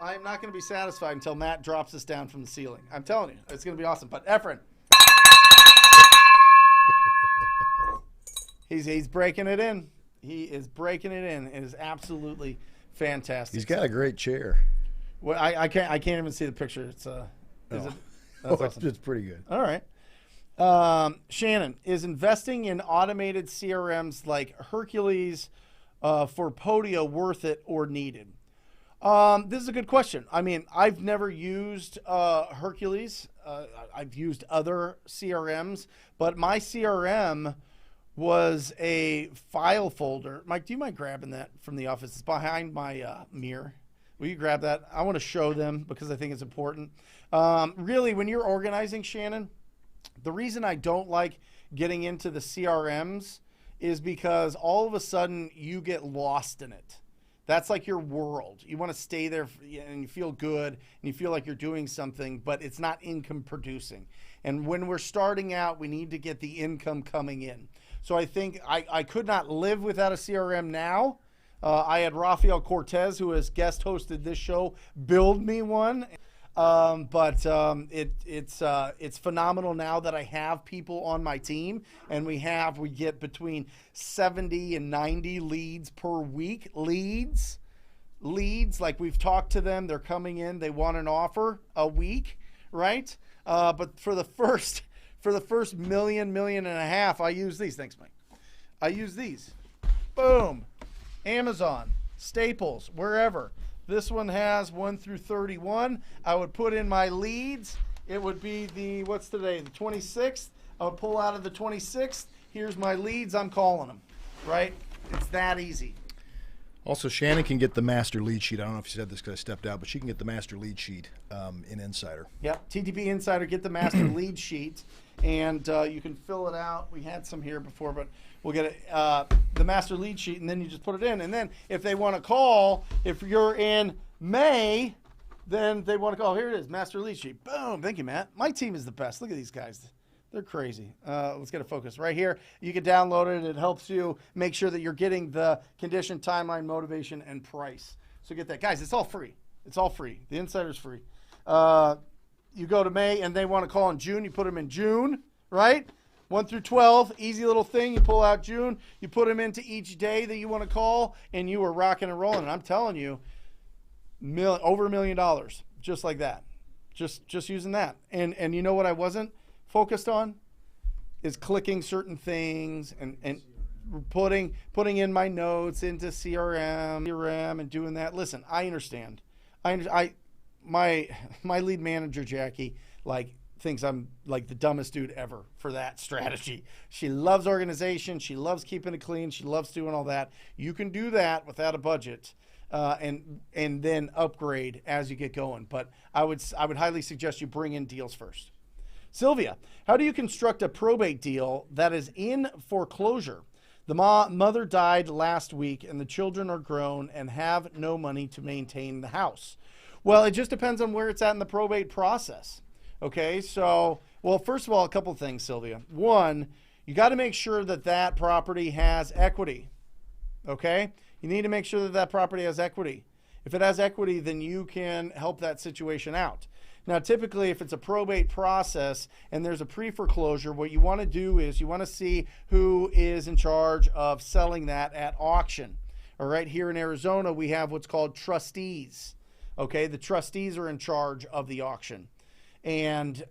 I'm not going to be satisfied until Matt drops us down from the ceiling. I'm telling you, it's going to be awesome. But Efren, he's breaking it in. He is breaking it in. It is absolutely fantastic. He's got a great chair. Well, I can't even see the picture. It's That's awesome. It's pretty good. All right. Shannon, is investing in automated CRMs like Hurclues for Podio worth it or needed? This is a good question. I mean, I've never used Hurclues. I've used other CRMs, but my CRM was a file folder. Mike, do you mind grabbing that from the office? It's behind my mirror. Will you grab that? I want to show them because I think it's important. Really, when you're organizing, Shannon, the reason I don't like getting into the CRMs is because all of a sudden you get lost in it. That's like your world. You want to stay there and you feel good and you feel like you're doing something, but it's not income producing. And when we're starting out, we need to get the income coming in. So I think I could not live without a CRM now. I had Rafael Cortez, who has guest hosted this show, build me one. It's phenomenal now that I have people on my team, and we get between 70 and 90 leads per week. Leads, like we've talked to them, they're coming in, they want an offer a week, right? But for the first million and a half, I use these. Thanks, Mike. I use these. Boom. Amazon, Staples, wherever. This one has 1 through 31. I would put in my leads. It would be what's today? The 26th. I would pull out of the 26th. Here's my leads. I'm calling them, right? It's that easy. Also, Shannon can get the master lead sheet. I don't know if you said this because I stepped out, but she can get the master lead sheet in Insider. Yep, TTP Insider, get the master lead sheet, and you can fill it out. We had some here before, but we'll get it, the master lead sheet, and then you just put it in. And then if they want to call, if you're in May, then they want to call. Here it is, master lead sheet. Boom. Thank you, Matt. My team is the best. Look at these guys. They're crazy. Let's get a focus right here. You can download it. It helps you make sure that you're getting the condition, timeline, motivation, and price. So get that. Guys, it's all free. It's all free. The Insider's free. You go to May, and they want to call in June. You put them in June, right? 1 through 12, easy little thing. You pull out June. You put them into each day that you want to call, and you are rocking and rolling. And I'm telling you, over $1 million, just like that. Just using that. And you know what I wasn't focused on is clicking certain things and putting in my notes into CRM and doing that. Listen, I understand. My lead manager, Jackie, thinks I'm like the dumbest dude ever for that strategy. She loves organization. She loves keeping it clean. She loves doing all that. You can do that without a budget. And then upgrade as you get going. But I would highly suggest you bring in deals first. Sylvia, how do you construct a probate deal that is in foreclosure? The mother died last week and the children are grown and have no money to maintain the house. Well, it just depends on where it's at in the probate process. Okay, so, well, first of all, a couple of things, Sylvia. One, you got to make sure that that property has equity. Okay, you need to make sure that that property has equity. If it has equity, then you can help that situation out. Now, typically, if it's a probate process and there's a pre-foreclosure, what you want to do is you want to see who is in charge of selling that at auction. All right, here in Arizona, we have what's called trustees. Okay, the trustees are in charge of the auction. And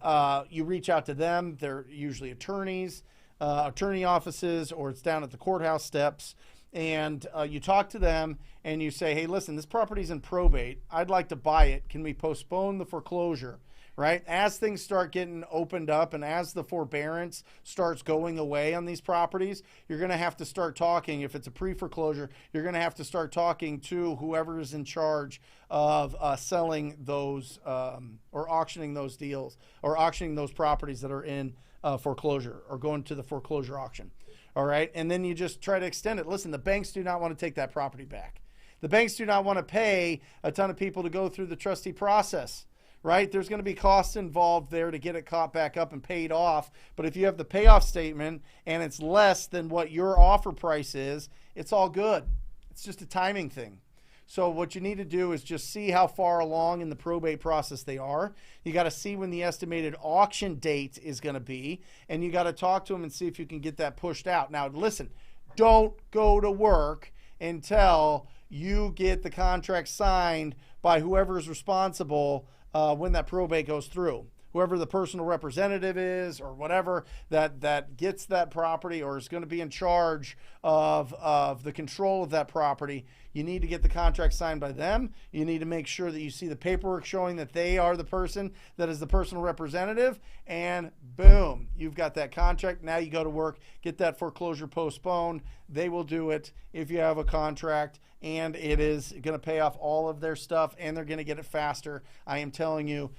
you reach out to them. They're usually attorneys, attorney offices, or it's down at the courthouse steps. And you talk to them and you say, hey, listen, this property's in probate. I'd like to buy it. Can we postpone the foreclosure, right? As things start getting opened up and as the forbearance starts going away on these properties, you're going to have to start talking. If it's a pre-foreclosure, you're going to have to start talking to whoever is in charge of selling those or auctioning those deals or auctioning those properties that are in foreclosure or going to the foreclosure auction. All right, and then you just try to extend it. Listen, the banks do not want to take that property back. The banks do not want to pay a ton of people to go through the trustee process, right? There's going to be costs involved there to get it caught back up and paid off. But if you have the payoff statement and it's less than what your offer price is, it's all good. It's just a timing thing. So what you need to do is just see how far along in the probate process they are. You got to see when the estimated auction date is going to be, and you got to talk to them and see if you can get that pushed out. Now, listen, don't go to work until you get the contract signed by whoever is responsible when that probate goes through. Whoever the personal representative is or whatever that gets that property or is going to be in charge of the control of that property, you need to get the contract signed by them. You need to make sure that you see the paperwork showing that they are the person that is the personal representative, and boom, you've got that contract. Now you go to work, get that foreclosure postponed. They will do it if you have a contract, and it is going to pay off all of their stuff, and they're going to get it faster. I am telling you,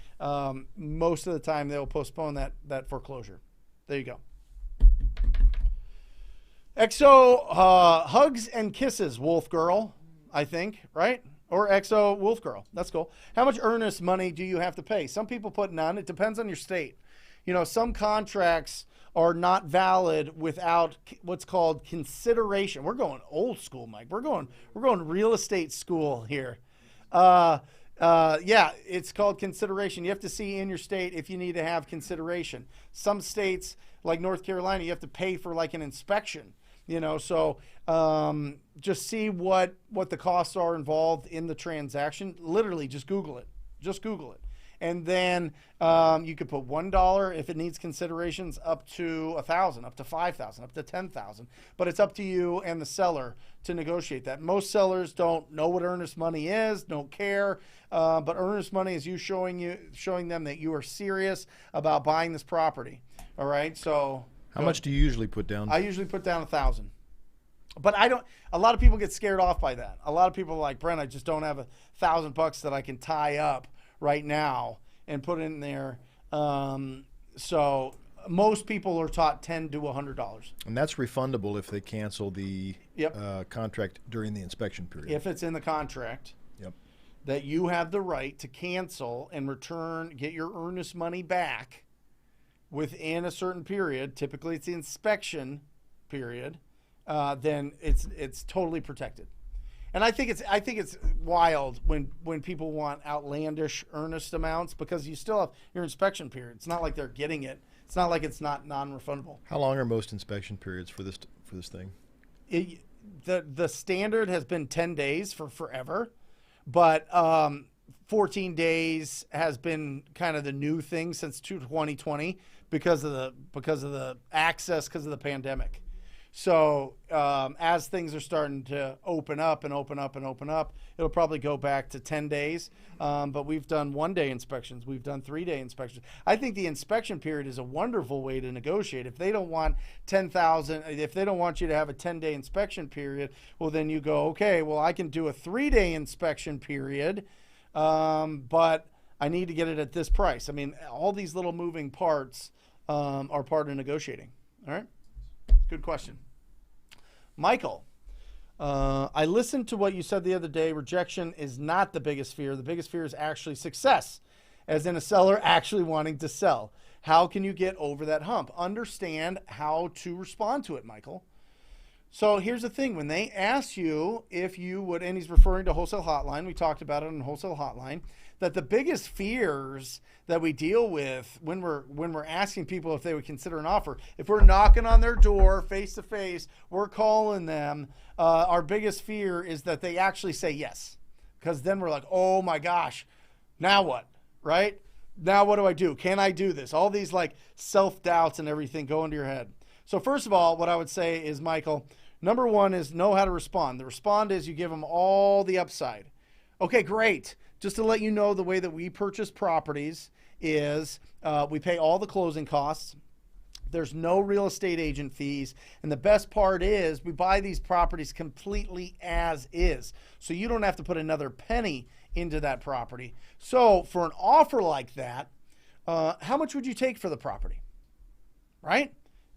most of the time they'll postpone that foreclosure. There you go. XO hugs and kisses, Wolf Girl, I think, right? Or XO Wolf Girl. That's cool. How much earnest money do you have to pay? Some people put none. It depends on your state. You know, some contracts are not valid without what's called consideration. We're going old school, Mike. We're going real estate school here. Yeah, it's called consideration. You have to see in your state if you need to have consideration. Some states, like North Carolina, you have to pay for like an inspection. So just see what the costs are involved in the transaction. Literally, just Google it. And then you could put $1 if it needs considerations, up to $1,000, up to $5,000, up to $10,000. But it's up to you and the seller to negotiate that. Most sellers don't know what earnest money is, don't care. But earnest money is you showing them that you are serious about buying this property. All right. So how much do you usually put down? I usually put down $1,000. But a lot of people get scared off by that. A lot of people are like, Brent, I just don't have $1,000 that I can tie up right now and put in there. So most people are taught $10 to $100. And that's refundable if they cancel the contract during the inspection period. If it's in the contract, yep, that you have the right to cancel and get your earnest money back within a certain period. Typically it's the inspection period. Then it's totally protected. And I think it's wild when people want outlandish earnest amounts, because you still have your inspection period. It's not like they're getting it. It's not like it's not non-refundable. How long are most inspection periods for this thing? The standard has been 10 days for forever, but 14 days has been kind of the new thing since 2020 because of the access, because of the pandemic. So as things are starting to open up, it'll probably go back to 10 days. But we've done 1-day inspections. We've done 3-day inspections. I think the inspection period is a wonderful way to negotiate. If they don't want if they don't want you to have a 10-day inspection period, well, then you go, okay, well, I can do a 3-day inspection period, but I need to get it at this price. I mean, all these little moving parts are part of negotiating. All right? Good question. Michael, I listened to what you said the other day. Rejection is not the biggest fear. The biggest fear is actually success, as in a seller actually wanting to sell. How can you get over that hump? Understand how to respond to it, Michael. So here's the thing. When they ask you if you would, and he's referring to Wholesale Hotline, we talked about it on Wholesale Hotline, that the biggest fears that we deal with when we're asking people if they would consider an offer, if we're knocking on their door face to face, we're calling them, our biggest fear is that they actually say yes. Because then we're like, oh my gosh, now what, right? Now what do I do? Can I do this? All these like self-doubts and everything go into your head. So first of all, what I would say is, Michael, number one is know how to respond. The respond is you give them all the upside. Okay, great. Just to let you know, the way that we purchase properties is we pay all the closing costs. There's no real estate agent fees. And the best part is we buy these properties completely as is. So you don't have to put another penny into that property. So for an offer like that, how much would you take for the property? Right?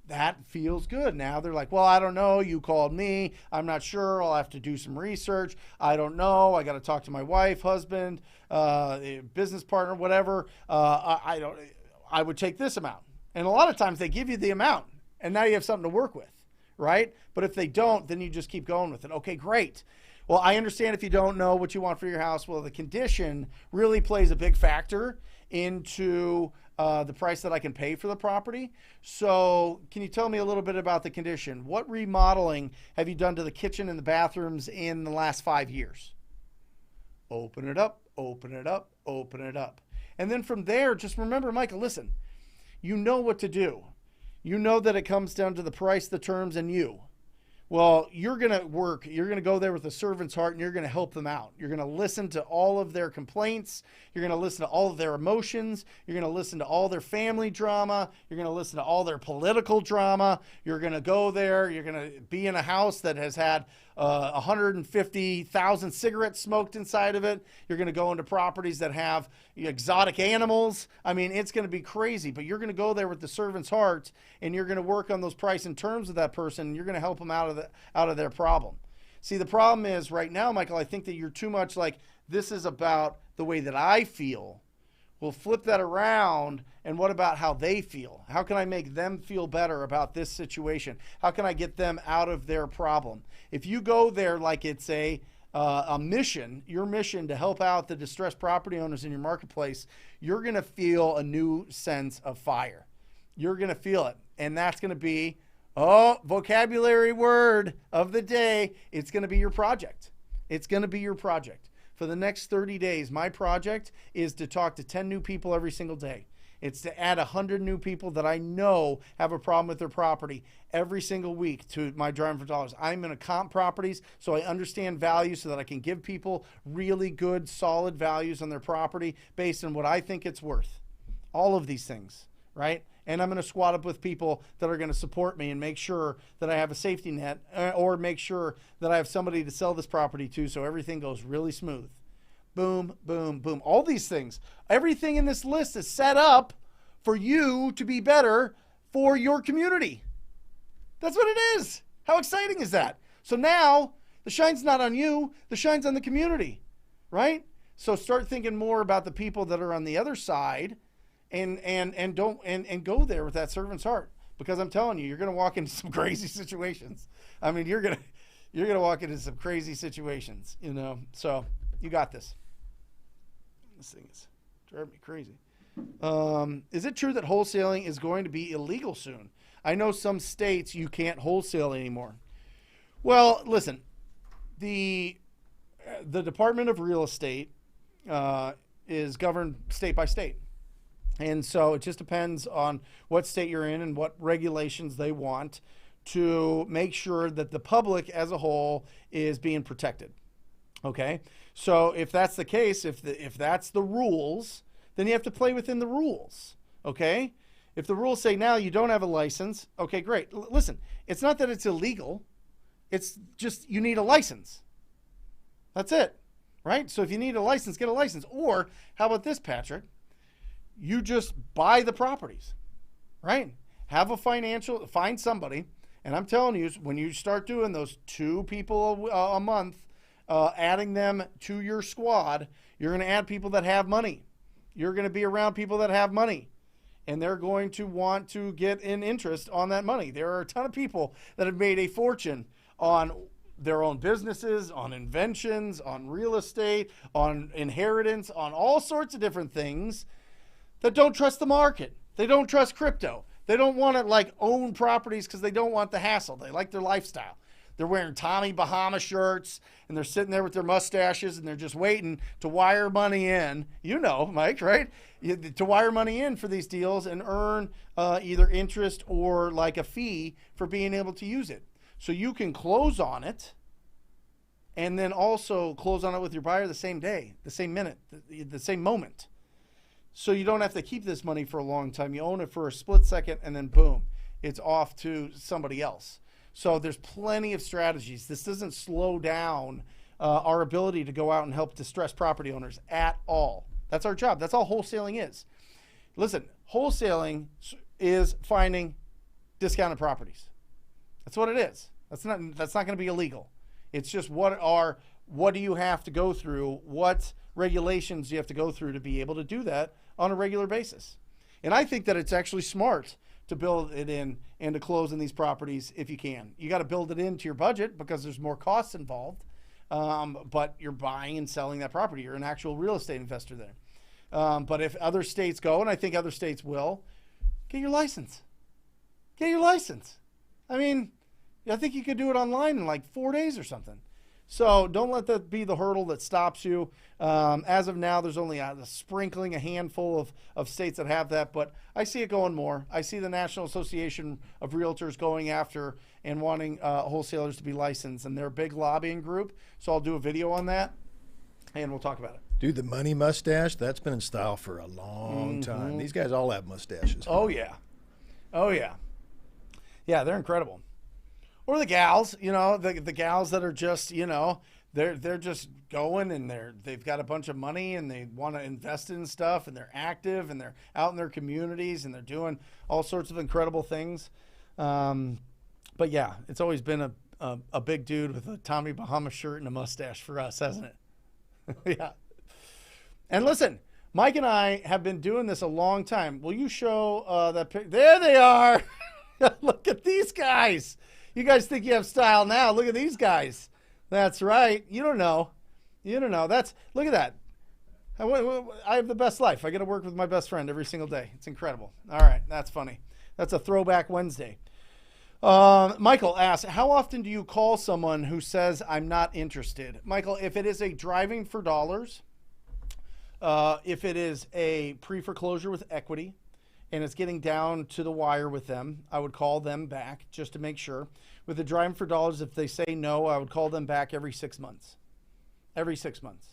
That feels good. Now they're like, well, I don't know. You called me. I'm not sure. I'll have to do some research. I don't know. I got to talk to my wife, husband, business partner, whatever. I would take this amount. And a lot of times they give you the amount and now you have something to work with, right? But if they don't, then you just keep going with it. Okay, great. Well, I understand if you don't know what you want for your house. Well, the condition really plays a big factor into the price that I can pay for the property. So can you tell me a little bit about the condition? What remodeling have you done to the kitchen and the bathrooms in the last 5 years? Open it up, open it up, open it up. And then from there, just remember, Michael, listen, you know what to do. You know that it comes down to the price, the terms, and you. Well, you're going to go there with a servant's heart and you're going to help them out. You're going to listen to all of their complaints. You're going to listen to all of their emotions. You're going to listen to all their family drama. You're going to listen to all their political drama. You're going to go there. You're going to be in a house that has had 150,000 cigarettes smoked inside of it. You're going to go into properties that have exotic animals. I mean, it's going to be crazy, but you're going to go there with the servant's heart and you're going to work on those price and terms with that person. And you're going to help them out of their problem. See, the problem is right now, Michael, I think that you're too much like, this is about the way that I feel. We'll flip that around, and what about how they feel? How can I make them feel better about this situation? How can I get them out of their problem? If you go there like it's a mission, your mission to help out the distressed property owners in your marketplace, you're going to feel a new sense of fire. You're going to feel it, and that's going to be, vocabulary word of the day, it's going to be your project. It's going to be your project. For the next 30 days, my project is to talk to 10 new people every single day. It's to add 100 new people that I know have a problem with their property every single week to my Driving for Dollars. I'm going to comp properties so I understand value so that I can give people really good, solid values on their property based on what I think it's worth. All of these things, right? And I'm going to squat up with people that are going to support me and make sure that I have a safety net, or make sure that I have somebody to sell this property to so everything goes really smooth. Boom, boom, boom. All these things. Everything in this list is set up for you to be better for your community. That's what it is. How exciting is that? So now the shine's not on you. The shine's on the community, right? So start thinking more about the people that are on the other side. And go there with that servant's heart, because I'm telling you, you're going to walk into some crazy situations. I mean, you're going to walk into some crazy situations, you know. So you got this. This thing is driving me crazy. Is it true that wholesaling is going to be illegal soon? I know some states you can't wholesale anymore. Well, listen, the Department of Real Estate is governed state by state. And so it just depends on what state you're in and what regulations they want to make sure that the public as a whole is being protected. Okay? So if that's the case, if that's the rules, then you have to play within the rules. Okay? If the rules say now you don't have a license, okay, great. Listen, it's not that it's illegal. It's just you need a license. That's it. Right? So if you need a license, get a license. Or how about this, Patrick? You just buy the properties, right? Find somebody. And I'm telling you, when you start doing those 2 people a month, adding them to your squad, you're going to add people that have money. You're going to be around people that have money, and they're going to want to get an interest on that money. There are a ton of people that have made a fortune on their own businesses, on inventions, on real estate, on inheritance, on all sorts of different things that don't trust the market. They don't trust crypto. They don't want to own properties because they don't want the hassle. They like their lifestyle. They're wearing Tommy Bahama shirts, and they're sitting there with their mustaches, and they're just waiting to wire money in. You know, Mike, right? To wire money in for these deals and earn either interest or a fee for being able to use it. So you can close on it and then also close on it with your buyer the same day, the same minute, the same moment. So you don't have to keep this money for a long time. You own it for a split second, and then boom, it's off to somebody else. So there's plenty of strategies. This doesn't slow down our ability to go out and help distressed property owners at all. That's our job. That's all wholesaling is. Listen, wholesaling is finding discounted properties. That's what it is. That's not going to be illegal. It's just what do you have to go through? What regulations do you have to go through to be able to do that on a regular basis? And I think that it's actually smart to build it in and to close in these properties if you can. You got to build it into your budget because there's more costs involved, but you're buying and selling that property. You're an actual real estate investor there. But if other states go, and I think other states will, get your license. Get your license. I mean, I think you could do it online in 4 days or something. So don't let that be the hurdle that stops you. As of now, there's only a sprinkling, a handful of states that have that, but I see it going more. I see the National Association of Realtors going after and wanting wholesalers to be licensed, and they're a big lobbying group. So I'll do a video on that, and we'll talk about it. Dude, the money mustache, that's been in style for a long time. These guys all have mustaches. Oh, yeah. Oh, yeah. Yeah, they're incredible. Or the gals, the gals that are just, they're just going and they've got a bunch of money and they want to invest in stuff and they're active and they're out in their communities and they're doing all sorts of incredible things. But yeah, it's always been a big dude with a Tommy Bahama shirt and a mustache for us, hasn't it? Yeah. And listen, Mike and I have been doing this a long time. Will you show that picture? There they are. Look at these guys. You guys think you have style now. Look at these guys. That's right. You don't know. You don't know. Look at that. I have the best life. I get to work with my best friend every single day. It's incredible. All right. That's funny. That's a throwback Wednesday. Michael asks, how often do you call someone who says, I'm not interested? Michael, if it is a driving for dollars, if it is a pre-foreclosure with equity, and it's getting down to the wire with them, I would call them back just to make sure. With the driving for dollars, if they say no, I would call them back every 6 months. Every 6 months.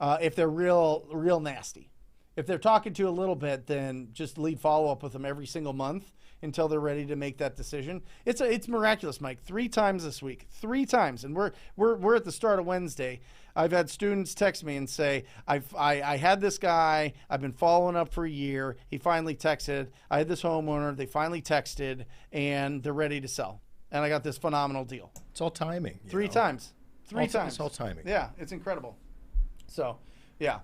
If they're real nasty. If they're talking to you a little bit, then just lead follow-up with them every single month until they're ready to make that decision. It's miraculous, Mike. 3 times this week. 3 times. And we're at the start of Wednesday. I've had students text me and say, I had this guy, I've been following up for a year. He finally texted. I had this homeowner, they finally texted, and they're ready to sell. And I got this phenomenal deal. It's all timing. 3 times. 3 times. It's all timing. Yeah, it's incredible. So, yeah.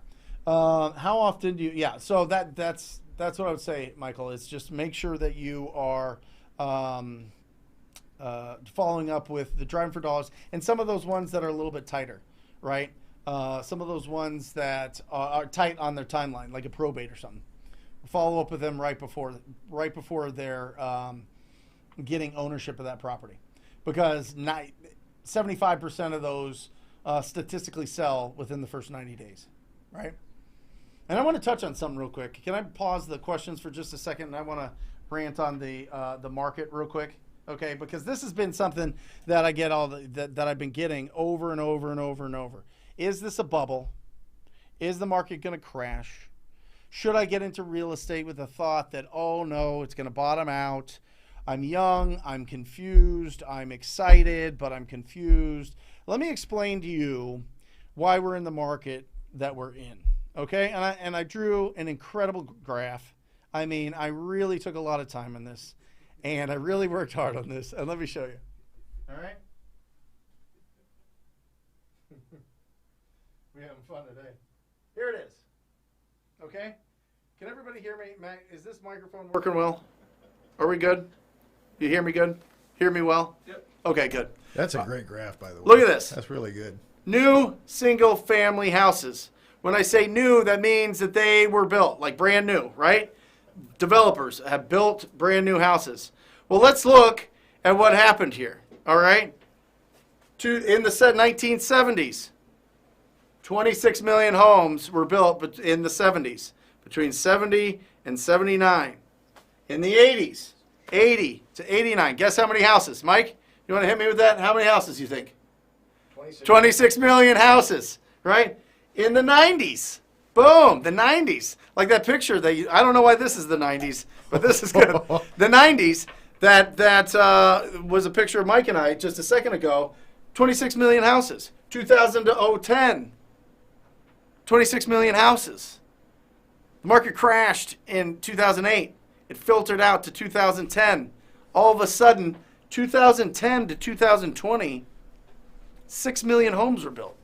How often do you? Yeah. So that's what I would say, Michael. Is just make sure that you are following up with the driving for dollars and some of those ones that are a little bit tighter, right? Some of those ones that are tight on their timeline, like a probate or something. Follow up with them right before they're getting ownership of that property, because 75% of those statistically sell within the first 90 days, right? And I want to touch on something real quick. Can I pause the questions for just a second? And I want to rant on the market real quick, okay? Because this has been something that I get that I've been getting over and over and over and over. Is this a bubble? Is the market going to crash? Should I get into real estate with the thought that, oh no, it's going to bottom out? I'm young, I'm confused, I'm excited, but I'm confused. Let me explain to you why we're in the market that we're in. Okay, and I drew an incredible graph. I mean, I really took a lot of time on this, and I really worked hard on this. And let me show you. All right? We're having fun today. Here it is. Okay? Can everybody hear me? Mac, is this microphone working well? Are we good? You hear me good? Hear me well? Yep. Okay, good. That's a great graph, by the way. Look at this. That's really good. New single-family houses. When I say new, that means that they were built, like brand new, right? Developers have built brand new houses. Well, let's look at what happened here, all right? In the 1970s, 26 million homes were built in the 70s, between 70 and 79. In the 80s, 80 to 89, guess how many houses? Mike, you want to hit me with that? How many houses you think? 26 million houses, right? In the 90s, boom, the 90s. Like that picture I don't know why this is the 90s, but this is good. The 90s, that was a picture of Mike and I just a second ago. 26 million houses. 2000 to 010, 26 million houses. The market crashed in 2008. It filtered out to 2010. All of a sudden, 2010 to 2020, 6 million homes were built.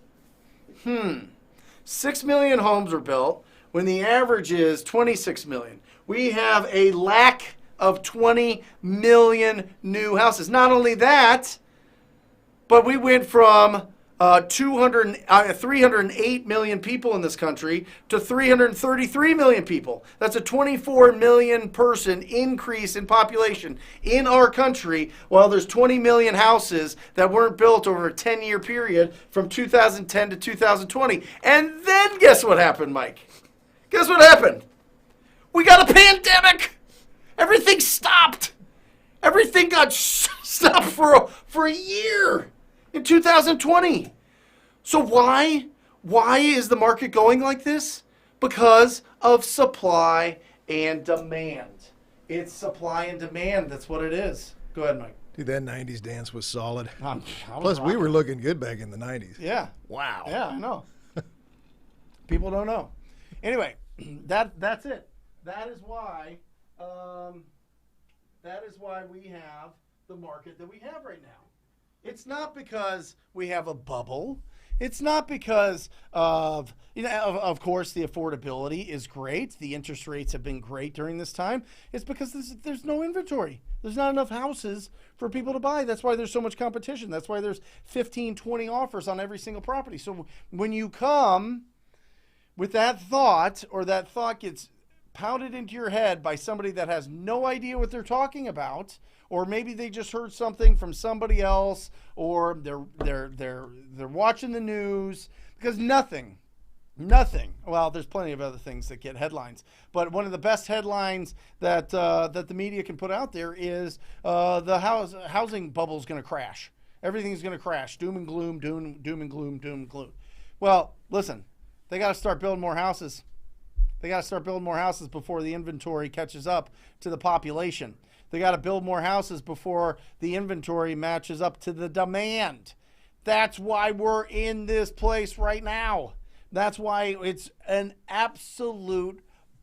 6 million homes were built when the average is 26 million. We have a lack of 20 million new houses. Not only that, but we went from 308 million people in this country to 333 million people. That's a 24 million person increase in population in our country, while there's 20 million houses that weren't built over a 10-year period from 2010 to 2020. And then guess what happened, Mike? Guess what happened? We got a pandemic. Everything stopped. Everything got stopped for a year in 2020. So why is the market going like this? Because of supply and demand. It's supply and demand. That's what it is. Go ahead, Mike. Dude, that 90s dance was solid. Plus, we were looking good back in the 90s. Yeah. Wow. Yeah, I know. People don't know. Anyway, that's it. That is why we have the market that we have right now. It's not because we have a bubble. It's not because of, of course, the affordability is great. The interest rates have been great during this time. It's because there's no inventory. There's not enough houses for people to buy. That's why there's so much competition. That's why there's 15, 20 offers on every single property. So when you come with that thought, or that thought gets pounded into your head by somebody that has no idea what they're talking about, or maybe they just heard something from somebody else, or they're watching the news, because nothing. Well, there's plenty of other things that get headlines, but one of the best headlines that the media can put out there is the housing bubble is going to crash. Everything's going to crash. Doom and gloom. Doom and gloom. Doom and gloom. Well, listen, they got to start building more houses. They got to start building more houses before the inventory catches up to the population. They got to build more houses before the inventory matches up to the demand. That's why we're in this place right now. That's why it's an absolute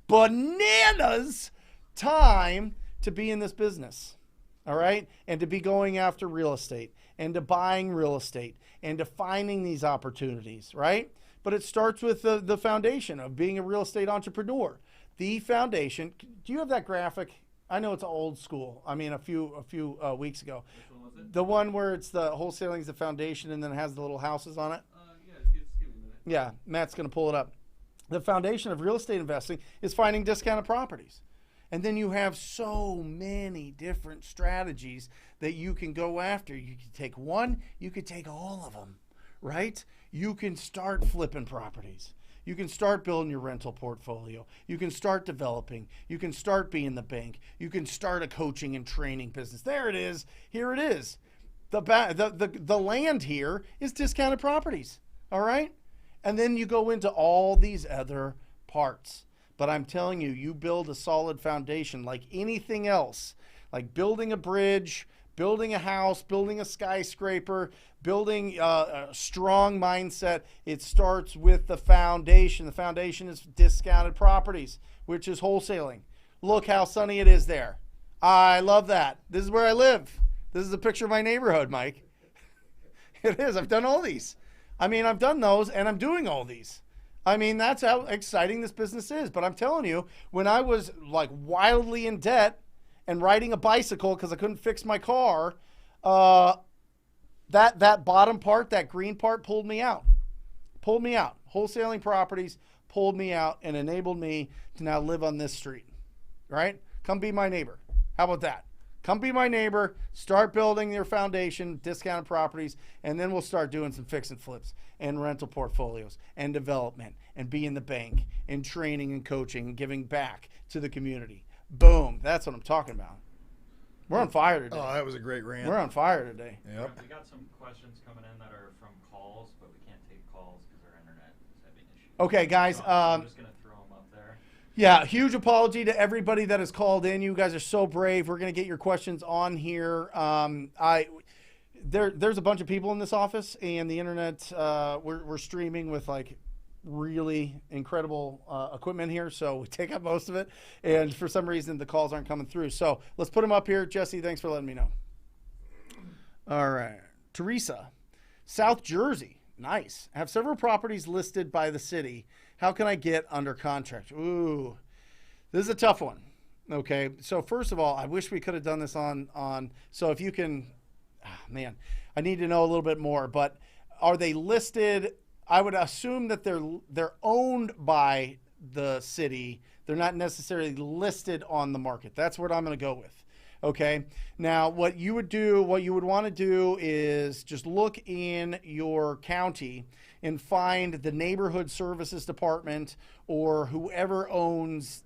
bananas time to be in this business. All right? And to be going after real estate, and to buying real estate, and to finding these opportunities, right? But it starts with the foundation of being a real estate entrepreneur. The foundation. Do you have that graphic? I know it's old school. I mean, a few weeks ago. Which one was it? The one where it's the wholesaling is the foundation, and then it has the little houses on it. Yeah, just give me a minute. Yeah, Matt's going to pull it up. The foundation of real estate investing is finding discounted properties. And then you have so many different strategies that you can go after. You can take one, you could take all of them, right? You can start flipping properties. You can start building your rental portfolio. You can start developing. You can start being the bank. You can start a coaching and training business. There it is. Here it is. The land here is discounted properties. All right? And then you go into all these other parts. But I'm telling you, you build a solid foundation like anything else, like building a bridge, building a house, building a skyscraper, building a strong mindset. It starts with the foundation. The foundation is discounted properties, which is wholesaling. Look how sunny it is there. I love that. This is where I live. This is a picture of my neighborhood, Mike. It is. I've done all these. I mean, I've done those, and I'm doing all these. I mean, that's how exciting this business is. But I'm telling you, when I was like wildly in debt and riding a bicycle because I couldn't fix my car, that bottom part, that green part, pulled me out. Pulled me out. Wholesaling properties pulled me out and enabled me to now live on this street. Right? Come be my neighbor. How about that? Come be my neighbor, start building your foundation, discounted properties, and then we'll start doing some fix and flips and rental portfolios and development and be in the bank and training and coaching and giving back to the community. Boom. That's what I'm talking about. We're on fire today. Oh, that was a great rant. We're on fire today. Yep. We got some questions coming in that are from calls, but we can't take calls because our internet is having issues. Okay, guys. So I'm just going to throw them up there. Yeah, huge apology to everybody that has called in. You guys are so brave. We're going to get your questions on here. There's a bunch of people in this office, and the internet, we're streaming with like really incredible equipment here, so we take up most of it, and for some reason the calls aren't coming through. So let's put them up here. Jesse, thanks for letting me know. All right. Teresa, South Jersey. Nice. I have several properties listed by the city. How can I get under contract? Ooh, this is a tough one. Okay. So first of all, I wish we could have done this on, so if you can, man, I need to know a little bit more, but are they listed? I would assume that they're owned by the city. They're not necessarily listed on the market. That's what I'm going to go with. Okay. Now, what you would want to do is just look in your county and find the neighborhood services department or whoever owns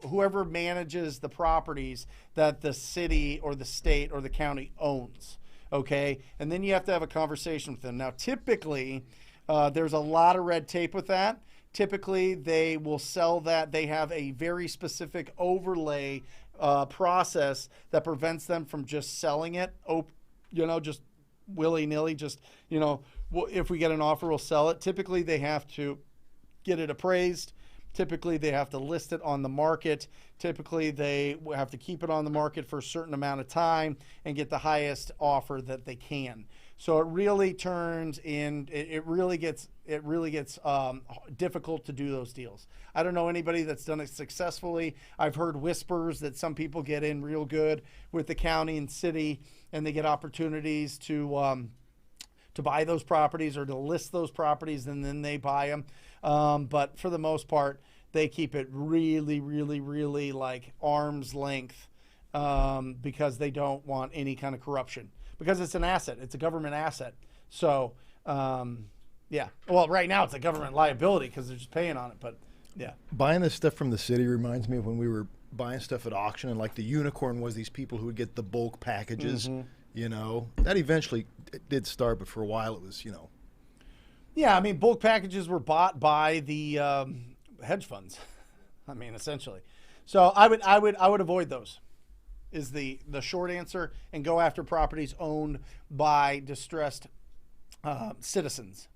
whoever manages the properties that the city or the state or the county owns. Okay. And then you have to have a conversation with them. Now, typically, there's a lot of red tape with that. Typically, they will sell that. They have a very specific overlay process that prevents them from just selling it, just willy-nilly, just, if we get an offer, we'll sell it. Typically, they have to get it appraised. Typically, they have to list it on the market. Typically, they have to keep it on the market for a certain amount of time and get the highest offer that they can. So it really turns in. It really gets difficult to do those deals. I don't know anybody that's done it successfully. I've heard whispers that some people get in real good with the county and city, and they get opportunities to buy those properties or to list those properties, and then they buy them. But for the most part, they keep it really, really, really like arm's length because they don't want any kind of corruption. Because it's an asset. It's a government asset. So, yeah. Well, right now it's a government liability because they're just paying on it. But, yeah. Buying this stuff from the city reminds me of when we were buying stuff at auction, and like the unicorn was these people who would get the bulk packages, you know. That eventually did start, but for a while it was, you know. Yeah, I mean, bulk packages were bought by the hedge funds. I mean, essentially. So I would avoid those. Is the short answer, and go after properties owned by distressed citizens.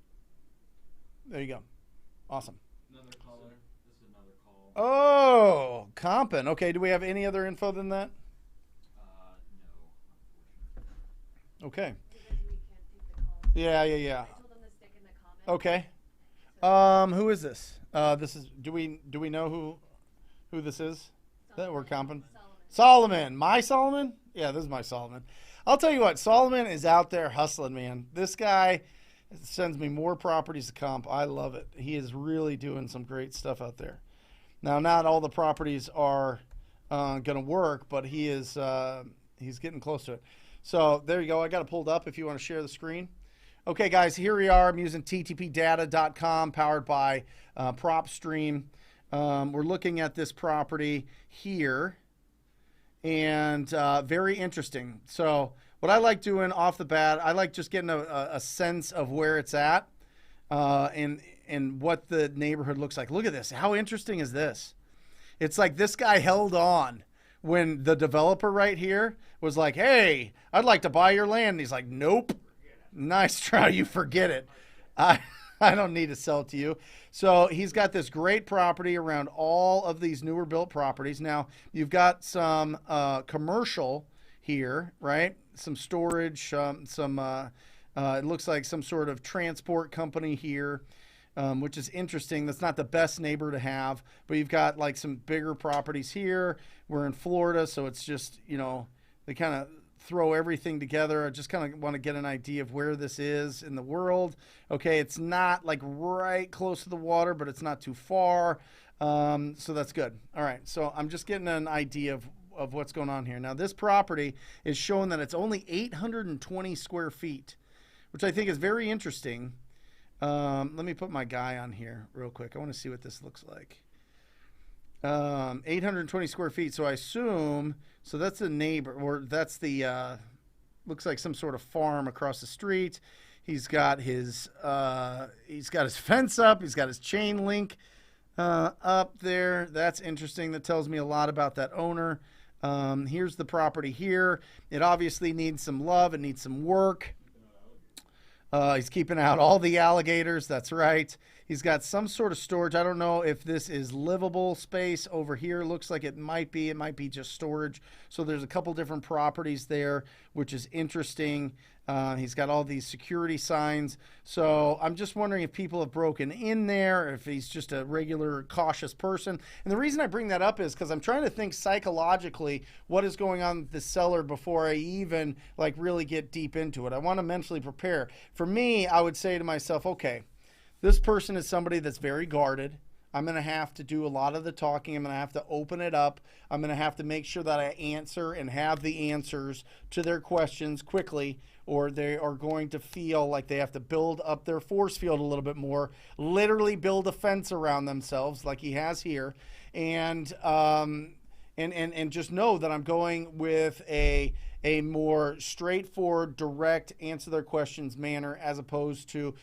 There you go. Awesome. Another caller. This is another call. Oh, Compin. Okay, do we have any other info than that? No, Okay. Because we can't take the calls. Yeah. I told them to stick in the comments. Okay. Who is this? This is. Do we know who this is? That we're Compin. Solomon. My Solomon? Yeah, this is my Solomon. I'll tell you what, Solomon is out there hustling, man. This guy sends me more properties to comp. I love it. He is really doing some great stuff out there. Now, not all the properties are going to work, but he's getting close to it. So there you go. I got it pulled up if you want to share the screen. Okay, guys, here we are. I'm using ttpdata.com, powered by PropStream. We're looking at this property here. And very interesting. So what I like doing off the bat, I like just getting a sense of where it's at and what the neighborhood looks like. Look at this. How interesting is this? It's like this guy held on when the developer right here was like, hey, I'd like to buy your land. And he's like, nope. Nice try. You forget it. I don't need to sell it to you. So he's got this great property around all of these newer built properties. Now, you've got some commercial here, right? Some storage, it looks like some sort of transport company here, which is interesting. That's not the best neighbor to have, but you've got like some bigger properties here. We're in Florida, so it's just, you know, they kind of throw everything together. I just kind of want to get an idea of where this is in the world. Okay, it's not like right close to the water, but it's not too far. So that's good. All right, so I'm just getting an idea of what's going on here. Now, this property is showing that it's only 820 square feet, which I think is very interesting. Let me put my guy on here real quick. I want to see what this looks like. 820 square feet. So I assume, so that's the neighbor, or that's the, looks like some sort of farm across the street. He's got his fence up. He's got his chain link up there. That's interesting. That tells me a lot about that owner. Here's the property here. It obviously needs some love. It needs some work. He's keeping out all the alligators. That's right. He's got some sort of storage. I don't know if this is livable space over here. Looks like it might be. It might be just storage. So there's a couple different properties there, which is interesting. He's got all these security signs. So I'm just wondering if people have broken in there, if he's just a regular cautious person. And the reason I bring that up is because I'm trying to think psychologically what is going on with the seller before I even like really get deep into it. I want to mentally prepare. For me, I would say to myself, okay, this person is somebody that's very guarded. I'm going to have to do a lot of the talking. I'm going to have to open it up. I'm going to have to make sure that I answer and have the answers to their questions quickly, or they are going to feel like they have to build up their force field a little bit more, literally build a fence around themselves like he has here, and just know that I'm going with a more straightforward, direct, answer their questions manner, as opposed to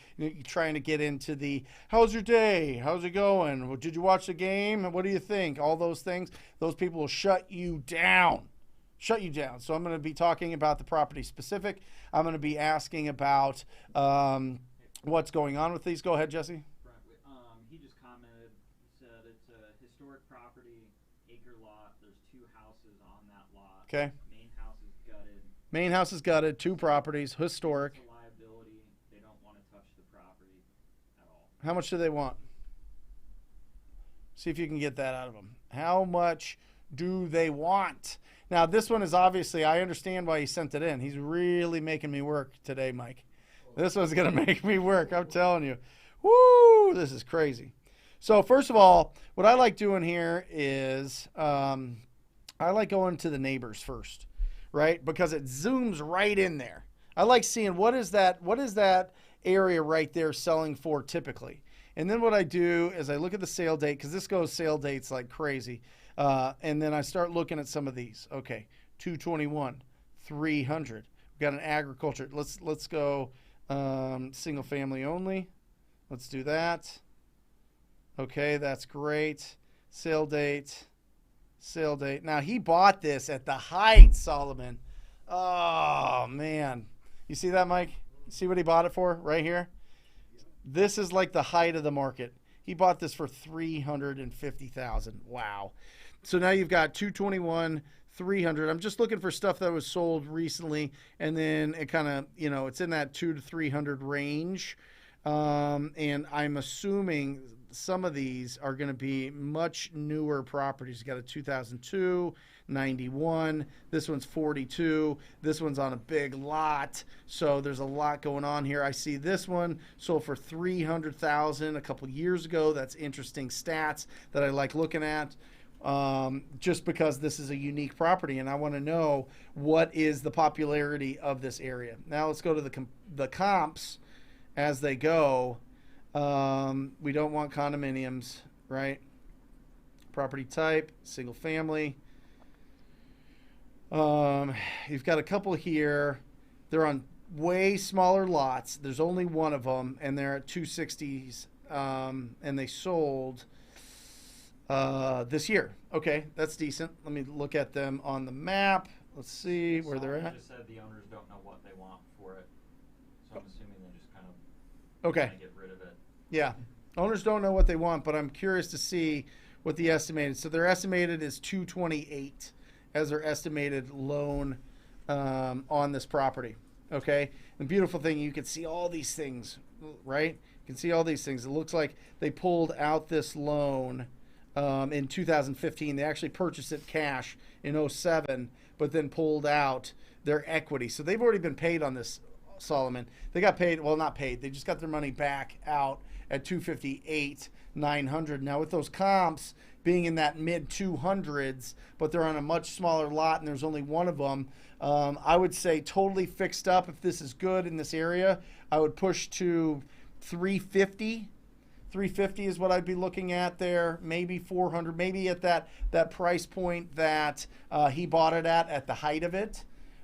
trying to get into the, how's your day? How's it going? Did you watch the game? What do you think? All those things. Those people will shut you down. Shut you down. So I'm going to be talking about the property specific. I'm going to be asking about what's going on with these. Go ahead, Jesse. He just commented, said it's a historic property, acre lot. There's 2 houses on that lot. Okay. Main house is gutted. Main house is gutted, 2 properties, historic. It's a How much do they want? See if you can get that out of them. How much do they want? Now, this one is obviously, I understand why he sent it in. He's really making me work today, Mike. This one's going to make me work, I'm telling you. Woo, this is crazy. So, first of all, what I like doing here is I like going to the neighbors first, right? Because it zooms right in there. I like seeing what is that area right there selling for typically. And then what I do is I look at the sale date, because this goes sale dates like crazy. And then I start looking at some of these. Okay, 221, 300. We've got an agriculture. Let's go single family only. Let's do that. Okay, that's great. Sale date. Sale date. Now, he bought this at the height, Solomon. Oh, man. You see that, Mike? See what he bought it for right here? This is like the height of the market. He bought this for $350,000. Wow. So now you've got 221, 300. I'm just looking for stuff that was sold recently, and then it kind of, it's in that 200 to 300 range. And I'm assuming some of these are going to be much newer properties. You got a 2002, 91. This one's 42. This one's on a big lot. So there's a lot going on here. I see this one sold for $300,000 a couple years ago. That's interesting stats that I like looking at. Just because this is a unique property and I want to know what is the popularity of this area. Now let's go to the comps as they go. We don't want condominiums, right? Property type, single family. You've got a couple here. They're on way smaller lots. There's only one of them, and they're at 260s, and they sold this year. Okay, that's decent. Let me look at them on the map. Let's see where they're at. Just said the owners don't know what they want for it, so I'm assuming they just kind of okay. get rid of it. Yeah, owners don't know what they want, but I'm curious to see what the estimated. So their estimated is 228 as their estimated loan on this property. Okay, the beautiful thing, you can see all these things, right? You can see all these things. It looks like they pulled out this loan in 2015. They actually purchased it cash in 07, but then pulled out their equity. So they've already been paid on this, Solomon. They got paid, well, not paid. They just got their money back out at 258, 900. Now with those comps being in that mid 200s, but they're on a much smaller lot and there's only one of them, I would say totally fixed up. If this is good in this area, I would push to 350. 350 is what I'd be looking at there, maybe 400, maybe at that price point that he bought it at the height of it.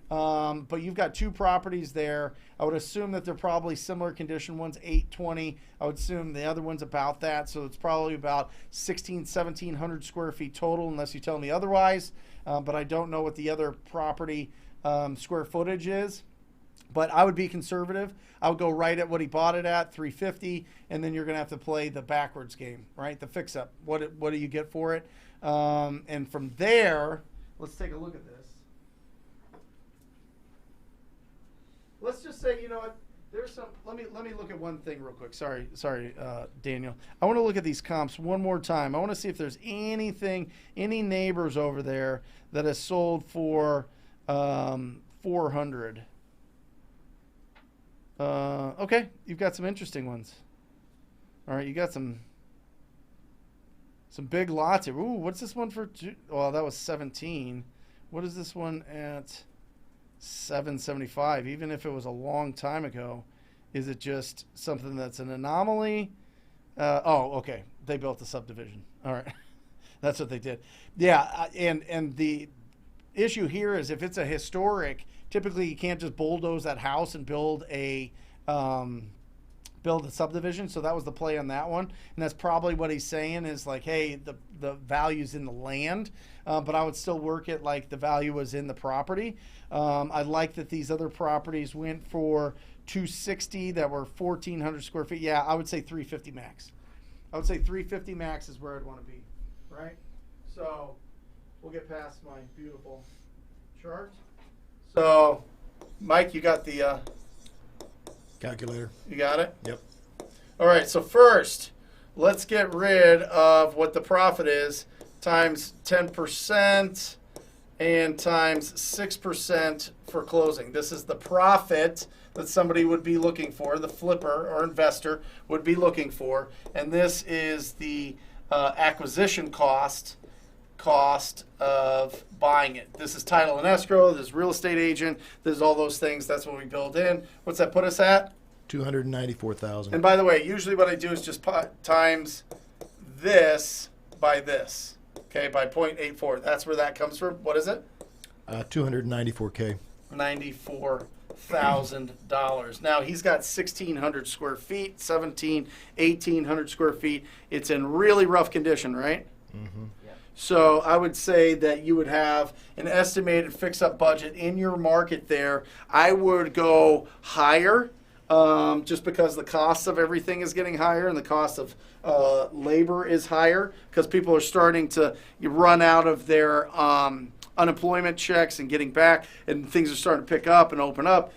But you've got two properties there. I would assume that they're probably similar condition. One's 820. I would assume the other one's about that. So it's probably about 1700 square feet total, unless you tell me otherwise. But I don't know what the other property square footage is. But I would be conservative. I would go right at what he bought it at, 350, and then you're going to have to play the backwards game, right? The fix-up. What do you get for it? And from there, let's take a look at this. Let's just say, you know what? There's some. Let me look at one thing real quick. Sorry, Daniel. I want to look at these comps one more time. I want to see if there's anything, any neighbors over there that has sold for 400. Okay, you've got some interesting ones. All right, you got some big lots here. Ooh, what's this one for? Well, that was 17. What is this one at? 775. Even if it was a long time ago, is it just something that's an anomaly? Oh, okay. They built a subdivision. All right, that's what they did. Yeah, and the issue here is if it's a historic, typically you can't just bulldoze that house and build a subdivision. So that was the play on that one, and that's probably what he's saying is like, hey, the value's in the land, but I would still work it like the value was in the property. I like that these other properties went for 260 that were 1,400 square feet. Yeah, I would say 350 max. I would say 350 max is where I'd want to be, right? So we'll get past my beautiful chart. So, Mike, you got the calculator. You got it? Yep. All right, so first, let's get rid of what the profit is times 10% and times 6% for closing. This is the profit that somebody would be looking for, the flipper or investor would be looking for, and this is the acquisition cost of buying it. This is title and escrow, this is real estate agent, this is all those things. That's what we build in. What's that put us at? 294,000. And by the way, usually what I do is just times this by this, okay, by 0.84. That's where that comes from. What is it? 294K. $94,000. Now, he's got 1,600 square feet, 1,800 square feet. It's in really rough condition, right? Mm-hmm. So I would say that you would have an estimated fix-up budget in your market there. I would go higher just because the cost of everything is getting higher and the cost of labor is higher because people are starting to run out of their unemployment checks and getting back, and things are starting to pick up and open up.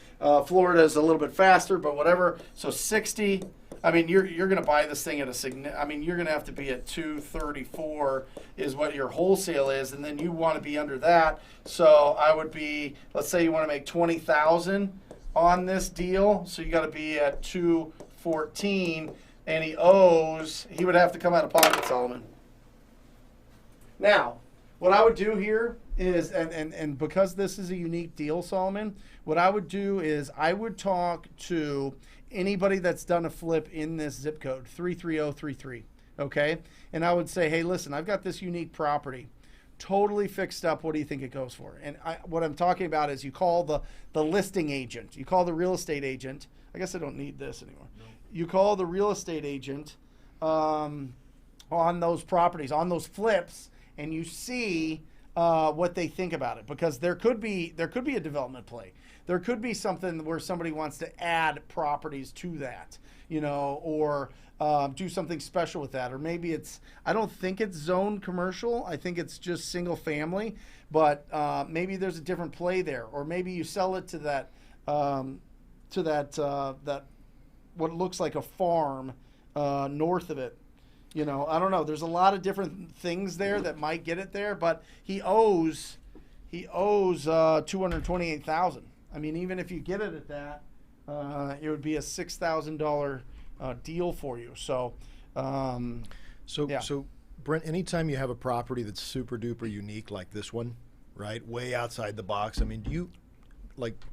Florida is a little bit faster, but whatever. So 60. I mean, you're going to buy this thing at you're going to have to be at 234 is what your wholesale is, and then you want to be under that. So I would be, let's say you want to make 20,000 on this deal, so you got to be at 214, and he would have to come out of pocket, Solomon. Now, what I would do here is, and because this is a unique deal, Solomon, what I would do is I would talk to anybody that's done a flip in this zip code, 33033, okay? And I would say, hey, listen, I've got this unique property, totally fixed up. What do you think it goes for? And what I'm talking about is you call the listing agent. You call the real estate agent. I guess I don't need this anymore. No. You call the real estate agent on those properties, on those flips, and you see what they think about it, because there could be a development play. There could be something where somebody wants to add properties to that, or do something special with that. Or maybe I don't think it's zoned commercial. I think it's just single family, but maybe there's a different play there. Or maybe you sell it to that what looks like a farm north of it. I don't know. There's a lot of different things there that might get it there, but he owes $228,000. I mean, even if you get it at that, it would be a $6,000 deal for you. So, yeah. So, Brent, anytime you have a property that's super duper unique like this one, right, way outside the box, I mean, do you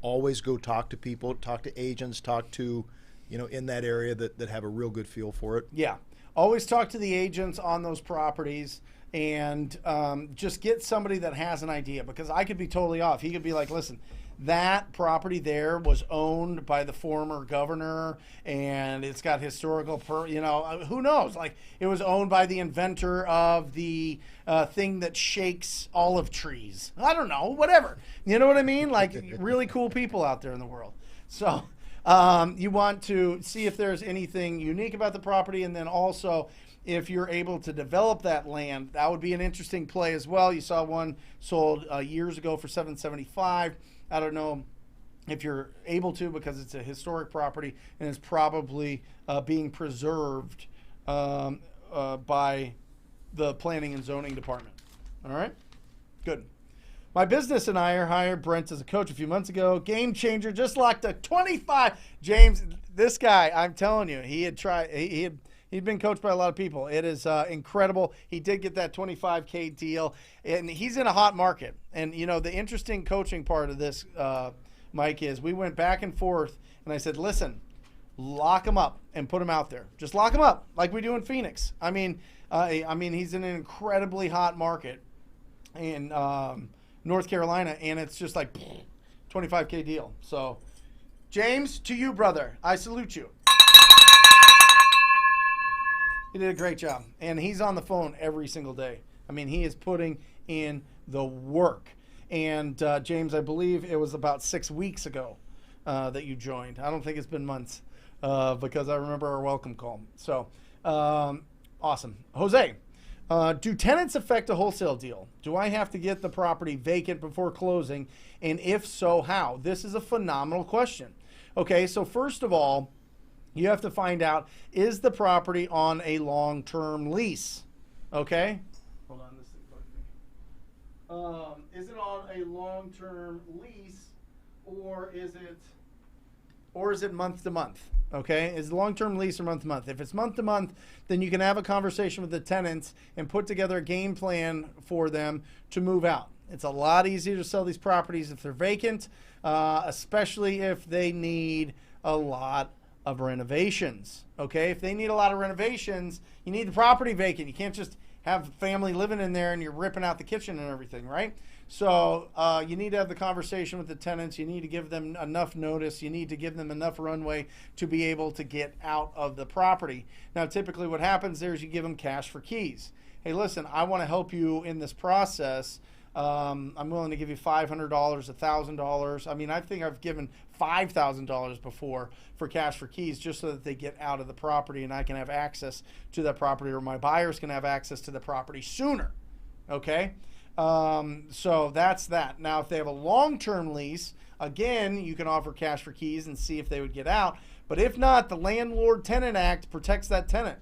always go talk to people, talk to agents, talk to, in that area that have a real good feel for it? Yeah. Always talk to the agents on those properties and just get somebody that has an idea, because I could be totally off. He could be like, listen, that property there was owned by the former governor and it's got historical, who knows? Like, it was owned by the inventor of the thing that shakes olive trees. I don't know, whatever. You know what I mean? Like, really cool people out there in the world. So you want to see if there's anything unique about the property, and then also if you're able to develop that land, that would be an interesting play as well. You saw one sold years ago for $775. I don't know if you're able to, because it's a historic property and it's probably being preserved by the planning and zoning department. All right, good. My business and I hired Brent as a coach a few months ago. Game changer, just locked a 25. James, this guy, I'm telling you, he'd been coached by a lot of people. It is incredible. He did get that 25K deal, and he's in a hot market. And, the interesting coaching part of this, Mike, is we went back and forth, and I said, listen, lock him up and put him out there. Just lock him up like we do in Phoenix. I mean, he's in an incredibly hot market in North Carolina, and it's just like 25K deal. So, James, to you, brother, I salute you. He did a great job, and he's on the phone every single day. I mean, he is putting in the work. And James, I believe it was about 6 weeks ago that you joined. I don't think it's been months because I remember our welcome call. So, awesome. Jose, do tenants affect a wholesale deal? Do I have to get the property vacant before closing? And if so, how? This is a phenomenal question. Okay, so first of all, You have to find out, is the property on a long-term lease? Okay? Hold on, this thing bugged me. Is it on a long-term lease, or is it month to month? Okay, is it long-term lease or month to month? If it's month to month, then you can have a conversation with the tenants and put together a game plan for them to move out. It's a lot easier to sell these properties if they're vacant, especially if they need a lot of renovations. Okay, if they need a lot of renovations, you need the property vacant. You can't just have family living in there and you're ripping out the kitchen and everything, right? So you need to have the conversation with the tenants. You need to give them enough notice. You need to give them enough runway to be able to get out of the property. Now, typically what happens there is you give them cash for keys. Hey, listen, I want to help you in this process. I'm willing to give you $500, $1,000. I mean, I think I've given $5,000 before for cash for keys just so that they get out of the property and I can have access to that property, or my buyers can have access to the property sooner. Okay? So that's that. Now, if they have a long-term lease, again, you can offer cash for keys and see if they would get out. But if not, the Landlord-Tenant Act protects that tenant.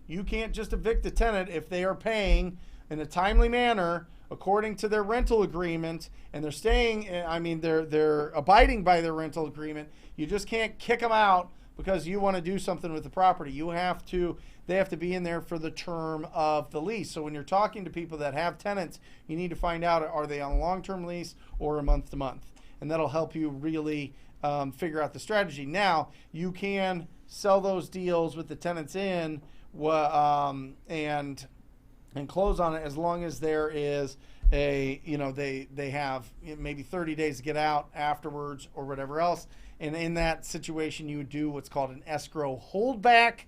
You can't just evict the tenant if they are paying in a timely manner according to their rental agreement, and they're staying, I mean, they're abiding by their rental agreement. You just can't kick them out because you want to do something with the property. They have to be in there for the term of the lease. So when you're talking to people that have tenants, you need to find out, are they on a long-term lease or a month-to-month? And that'll help you really figure out the strategy. Now, you can sell those deals with the tenants in and close on it as long as there is they have maybe 30 days to get out afterwards or whatever else. And in that situation, you would do what's called an escrow holdback,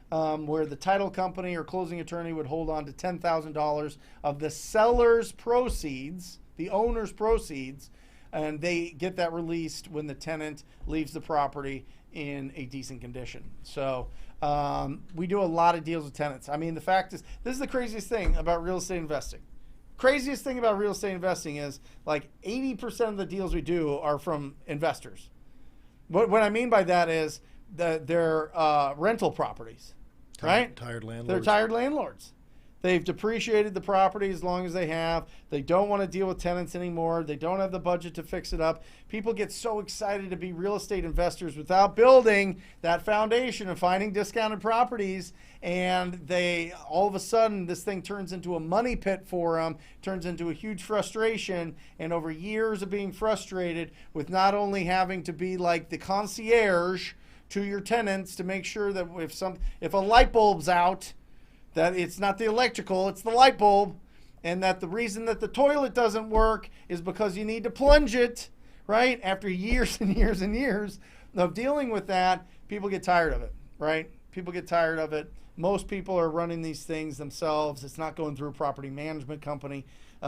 where the title company or closing attorney would hold on to $10,000 of the seller's proceeds, the owner's proceeds, and they get that released when the tenant leaves the property in a decent condition. So we do a lot of deals with tenants. I mean, the fact is, this is the craziest thing about real estate investing. Craziest thing about real estate investing is like 80% of the deals we do are from investors. What I mean by that is that they're rental properties, right? Tired landlords. They're tired landlords. They've depreciated the property as long as they have. They don't want to deal with tenants anymore. They don't have the budget to fix it up. People get so excited to be real estate investors without building that foundation of finding discounted properties. And all of a sudden, this thing turns into a money pit for them, turns into a huge frustration. And over years of being frustrated with not only having to be like the concierge to your tenants to make sure that if a light bulb's out, that it's not the electrical, it's the light bulb, and that the reason that the toilet doesn't work is because you need to plunge it, right? After years and years and years of dealing with that, people get tired of it, right? People get tired of it. Most people are running these things themselves. It's not going through a property management company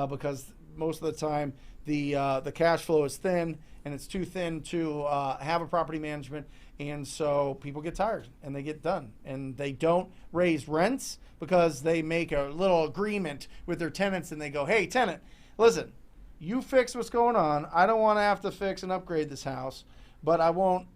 because most of the time the cash flow is thin, and it's too thin to have a property management. And so people get tired and they get done, and they don't raise rents because they make a little agreement with their tenants and they go, hey, tenant, listen, you fix what's going on. I don't want to have to fix and upgrade this house, but I won't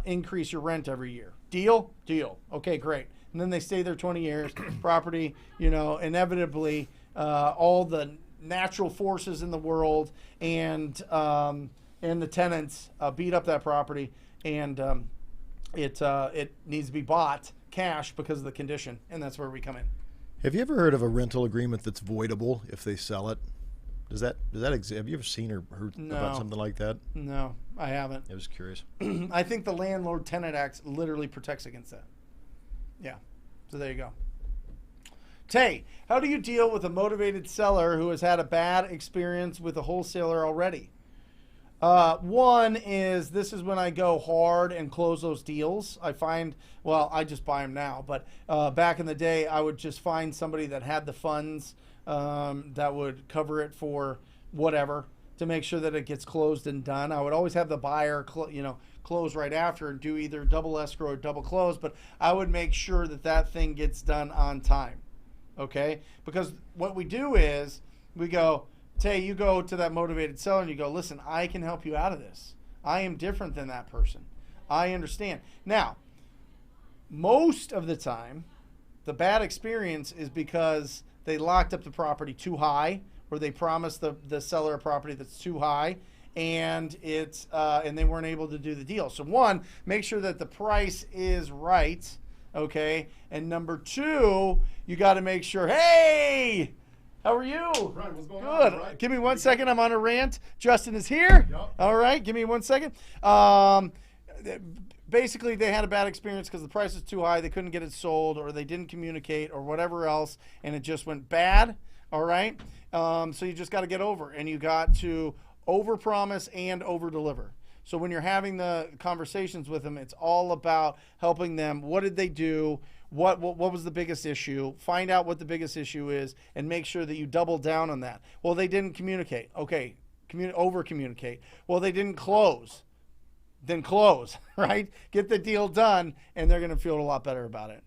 increase your rent every year. Deal? Deal. Okay, great. And then they stay there 20 years. Property, inevitably all the natural forces in the world and the tenants beat up that property, and it needs to be bought cash because of the condition, and that's where we come in. Have you ever heard of a rental agreement that's voidable if they sell it? Does that exist? Have you ever seen or heard about something like that? No, I haven't. I was curious. I think the Landlord-Tenant Act literally protects against that. Yeah, so there you go. Tay, how do you deal with a motivated seller who has had a bad experience with a wholesaler already? One is, this is when I go hard and close those deals. I just buy them now, but back in the day, I would just find somebody that had the funds that would cover it for whatever to make sure that it gets closed and done. I would always have the buyer, close right after and do either double escrow or double close, but I would make sure that thing gets done on time. Okay? Because what we do is we go, Tay, you go to that motivated seller and you go, listen, I can help you out of this. I am different than that person. I understand. Now, Most of the time, the bad experience is because they locked up the property too high, or they promised the seller a property that's too high, and and they weren't able to do the deal. So one, make sure that the price is right, okay? And number two, you got to make sure, hey, how are you? Right, what's going Good. on? Right? Give me 1 second. I'm on a rant. Justin is here. Yep. All right. Give me 1 second. Basically, they had a bad experience because the price was too high. They couldn't get it sold, or they didn't communicate, or whatever else, and it just went bad. All right. So you just got to get over, and you got to overpromise and overdeliver. So when you're having the conversations with them, it's all about helping them. What did they do? What was the biggest issue? Find out what the biggest issue is, and make sure that you double down on that. Well, they didn't communicate. Okay, over communicate. Well, they didn't close. Then close, right? Get the deal done, and they're going to feel a lot better about it.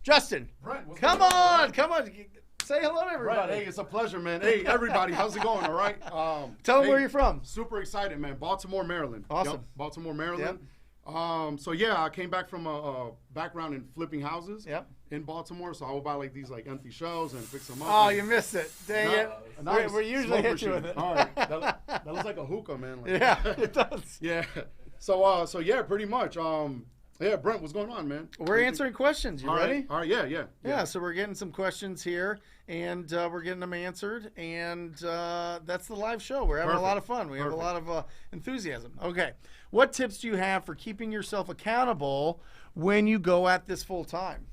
Justin, Brent, what's come going on, on, come on. Say hello to Right, everybody. hey, it's a pleasure, man. Hey, everybody, how's it going? All right. Tell them hey, where you're from. Super excited, man. Baltimore, Maryland. Awesome. Yep, Baltimore, Maryland. So yeah, I came back from a background in flipping houses. Yep. In Baltimore, so I would buy like these like empty shells and fix them up. Oh, and- you missed it. Dang it. Nice. We usually Smoke hit you machine. with it. All right. That looks like a hookah, man. Like, Yeah, it does. Yeah. So yeah, pretty much. Yeah, Brent, what's going on, man? We're answering questions. You All ready? right. All right. Yeah. Yeah, so we're getting some questions here, and we're getting them answered, and that's the live show. We're having a lot of fun. We have a lot of enthusiasm. Okay, what tips do you have for keeping yourself accountable when you go at this full time?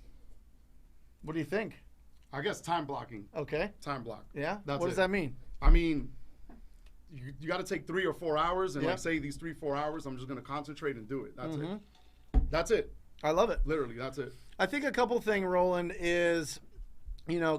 What do you think? I guess time blocking. Okay. Time block. Yeah? That's what does it. that mean? I mean, you got to take 3 or 4 hours and Yeah. like say these 3-4 hours, I'm just going to concentrate and do it. That's Mm-hmm. it. That's it. I love it. Literally, that's it. I think a couple thing, Roland, is,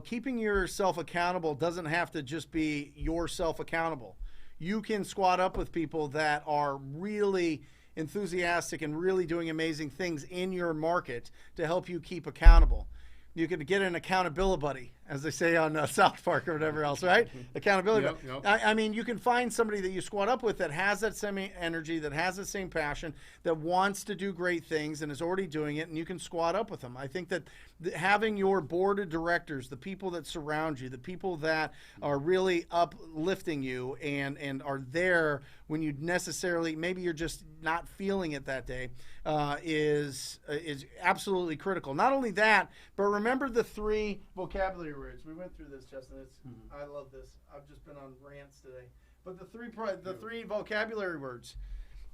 keeping yourself accountable doesn't have to just be yourself accountable. You can squat up with people that are really enthusiastic and really doing amazing things in your market to help you keep accountable. You can get an accountability buddy, as they say on South Park or whatever else, right? Accountability buddy. Yep. I mean, you can find somebody that you squat up with that has that same energy, that has the same passion, that wants to do great things and is already doing it, and you can squat up with them. I think that having your board of directors, the people that surround you, the people that are really uplifting you and are there when you necessarily, maybe you're just not feeling it that day, is absolutely critical. Not only that, but remember the 3 vocabulary words. We went through this, Justin. I love this. I've just been on rants today. But the 3 vocabulary words.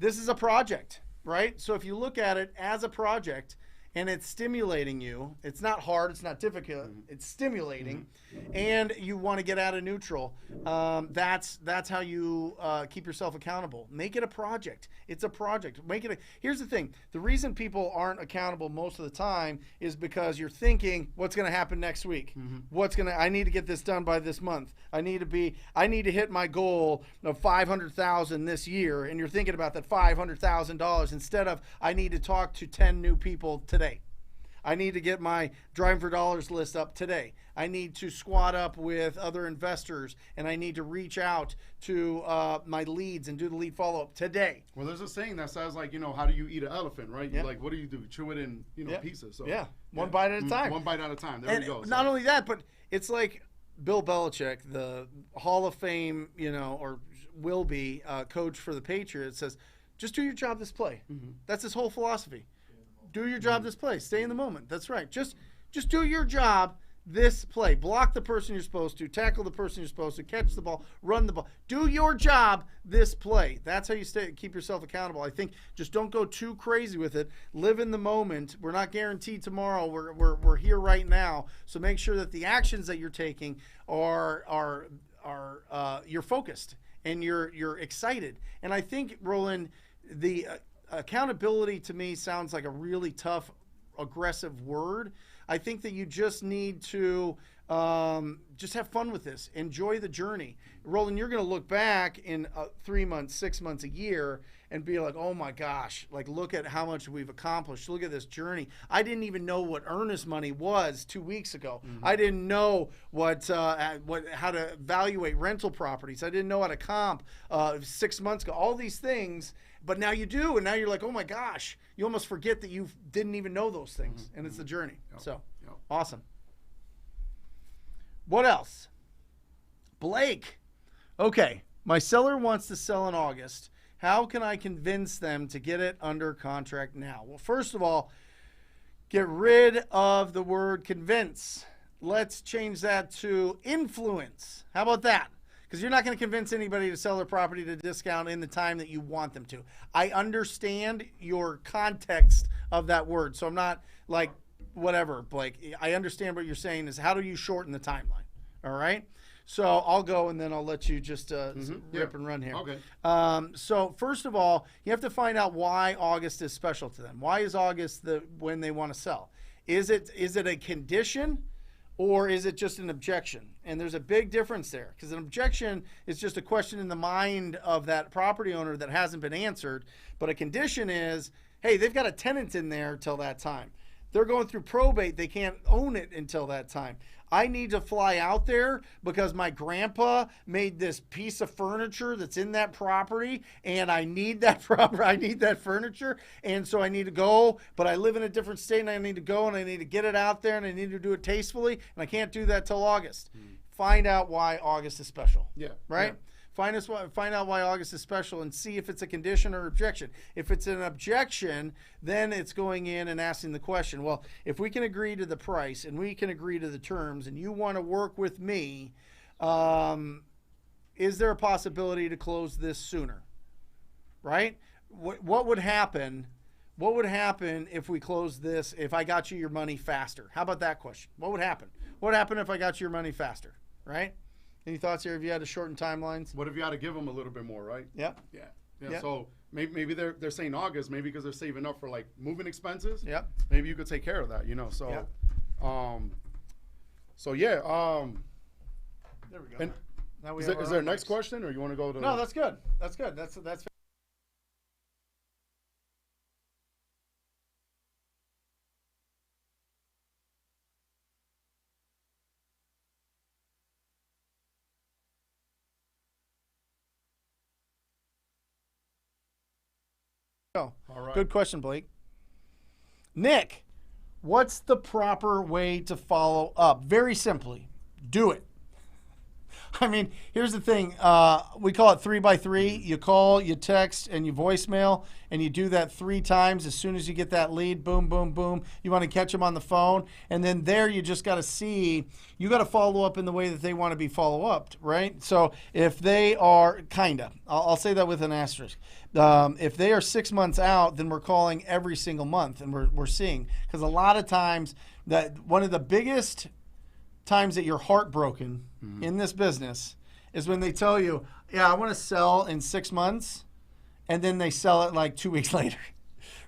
This is a project, right? So if you look at it as a project and it's stimulating you, it's not hard, it's not difficult, it's stimulating, and you want to get out of neutral, that's how you keep yourself accountable. Make it a project. It's a project. Here's the thing. The reason people aren't accountable most of the time is because you're thinking, what's going to happen next week? I need to get this done by this month. I need to hit my goal of $500,000 this year, and you're thinking about that $500,000 instead of I need to talk to 10 new people today. I need to get my Driving for Dollars list up today. I need to squat up with other investors, and I need to reach out to my leads and do the lead follow-up today. Well, there's a saying that says like, how do you eat an elephant, right? Yeah. You like, what do? Chew it in, pieces. So One bite at a time. One bite at a time. There And we go. not only that, but it's like Bill Belichick, the Hall of Fame, or will be coach for the Patriots, says, just do your job this play. That's his whole philosophy. Do your job this play. Stay in the moment. That's right. Just do your job this play. Block the person you're supposed to. Tackle the person you're supposed to. Catch the ball. Run the ball. Do your job this play. That's how you keep yourself accountable. I think just don't go too crazy with it. Live in the moment. We're not guaranteed tomorrow. We're here right now. So make sure that the actions that you're taking are you're focused and you're excited. And I think, Roland, the accountability to me sounds like a really tough, aggressive word. I think that you just need to just have fun with this. Enjoy the journey. Roland, you're going to look back in 3 months, 6 months, a year, and be like, oh my gosh, like look at how much we've accomplished. Look at this journey. I didn't even know what earnest money was 2 weeks ago. I didn't know how to evaluate rental properties. I didn't know how to comp 6 months ago. All these things, but now you do, and now you're like, oh my gosh, you almost forget that you didn't even know those things, and it's the journey. So awesome. What else? Blake. Okay, my seller wants to sell in August. How can I convince them to get it under contract now? Well, first of all, get rid of the word convince. Let's change that to influence. How about that? Because you're not going to convince anybody to sell their property at a discount in the time that you want them to. I understand your context of that word, so I'm not like, whatever, Blake. I understand what you're saying is how do you shorten the timeline, all right? So I'll go, and then I'll let you just rip and run here. Okay. So first of all, you have to find out why August is special to them. Why is August when they want to sell? Is it a condition, or is it just an objection? And there's a big difference there, because an objection is just a question in the mind of that property owner that hasn't been answered. But a condition is, hey, they've got a tenant in there till that time. They're going through probate. They can't own it until that time. I need to fly out there because my grandpa made this piece of furniture that's in that property, and I need that I need that furniture, and so I need to go, but I live in a different state, and I need to go, and I need to get it out there, and I need to do it tastefully, and I can't do that till August. Find out why August is special. Yeah. Right? Yeah. Find out why August is special and see if it's a condition or objection. If it's an objection, then it's going in and asking the question, well, if we can agree to the price and we can agree to the terms and you want to work with me, is there a possibility to close this sooner? Right? What would happen? What would happen if we closed this, if I got you your money faster? How about that question? What would happen? What would happen if I got you your money faster? Right? Any thoughts here if you had to shorten timelines? What if you had to give them a little bit more, right? Yep. Yeah. So maybe they're saying August, maybe because they're saving up for like moving expenses. Yep. Maybe you could take care of that, So, Yep. There we go. And now we is have there our a own next mics. question, or you want to go to? No, that's good. That's good. That's go. All right. Good question, Blake. Nick, what's the proper way to follow up? Very simply, do it. I mean, here's the thing. We call it 3x3. You call, you text, and you voicemail, and you do that 3 times. As soon as you get that lead, boom, boom, boom. You want to catch them on the phone, and then there you just got to see. You got to follow up in the way that they want to be follow upped, right? So if they are I'll say that with an asterisk. If they are 6 months out, then we're calling every single month, and we're seeing, because a lot of times that one of the biggest times that you're heartbroken in this business is when they tell you, yeah, I want to sell in 6 months, and then they sell it like 2 weeks later,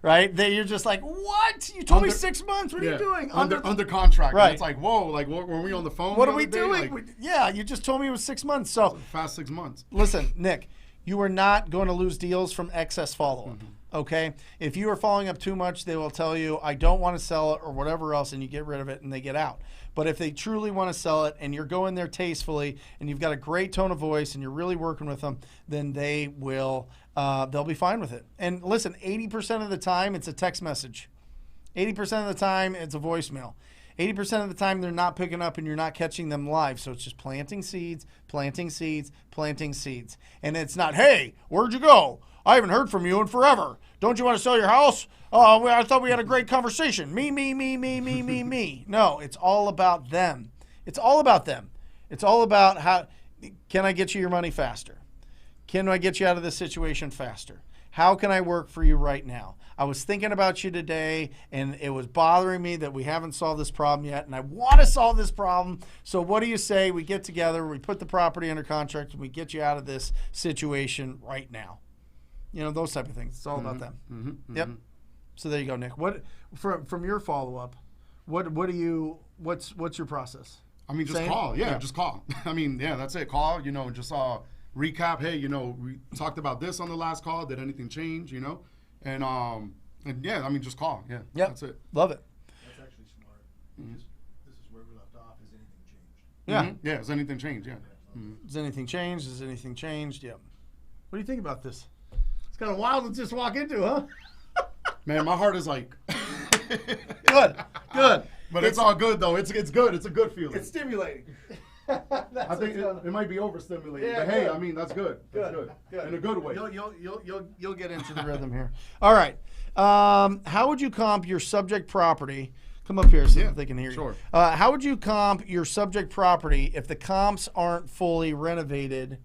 right? You're just like, what? You told me 6 months. What are you doing? Under contract. Right. And it's like, whoa, like were we on the phone? What the are we other day? doing? Like, Yeah, you just told me it was 6 months. So fast 6 months. listen, Nick, you are not going to lose deals from excess follow-up, okay? If you are following up too much, they will tell you, I don't want to sell it or whatever else, and you get rid of it and they get out. But if they truly want to sell it and you're going there tastefully and you've got a great tone of voice and you're really working with them, then they will, they'll be fine with it. And listen, 80% of the time it's a text message. 80% of the time it's a voicemail. 80% of the time they're not picking up and you're not catching them live. So it's just planting seeds, planting seeds, planting seeds. And it's not, hey, where'd you go? I haven't heard from you in forever. Don't you want to sell your house? I thought we had a great conversation. Me. No, it's all about them. It's all about them. It's all about how can I get you your money faster? Can I get you out of this situation faster? How can I work for you right now? I was thinking about you today, and it was bothering me that we haven't solved this problem yet, and I want to solve this problem. So what do you say we get together, we put the property under contract, and we get you out of this situation right now? Those type of things. It's all about them. Yep. So there you go, Nick. What from your follow-up, what's your process? I mean, just Same? call. Yeah, Yeah. just call. I mean, yeah, that's it. Call, just recap. Hey, we talked about this on the last call. Did anything change, And yeah, I mean, just call. Yeah, Yep. that's it. Love it. That's actually smart. Because this is where we left off. Has anything changed? Yeah. Mhm. Yeah, has anything changed? Yeah. Has anything changed? Has anything changed? Yeah. What do you think about this? It's kind of wild to just walk into, huh? Man, my heart is like. Good. But it's all good though. It's good. It's a good feeling. It's stimulating. I think it might be overstimulating. Yeah, but hey, good. I mean that's good. That's good. In a good way. You'll get into the rhythm here. All right. How would you comp your subject property? Come up here so Yeah, that they can hear sure. you. How would you comp your subject property if the comps aren't fully renovated?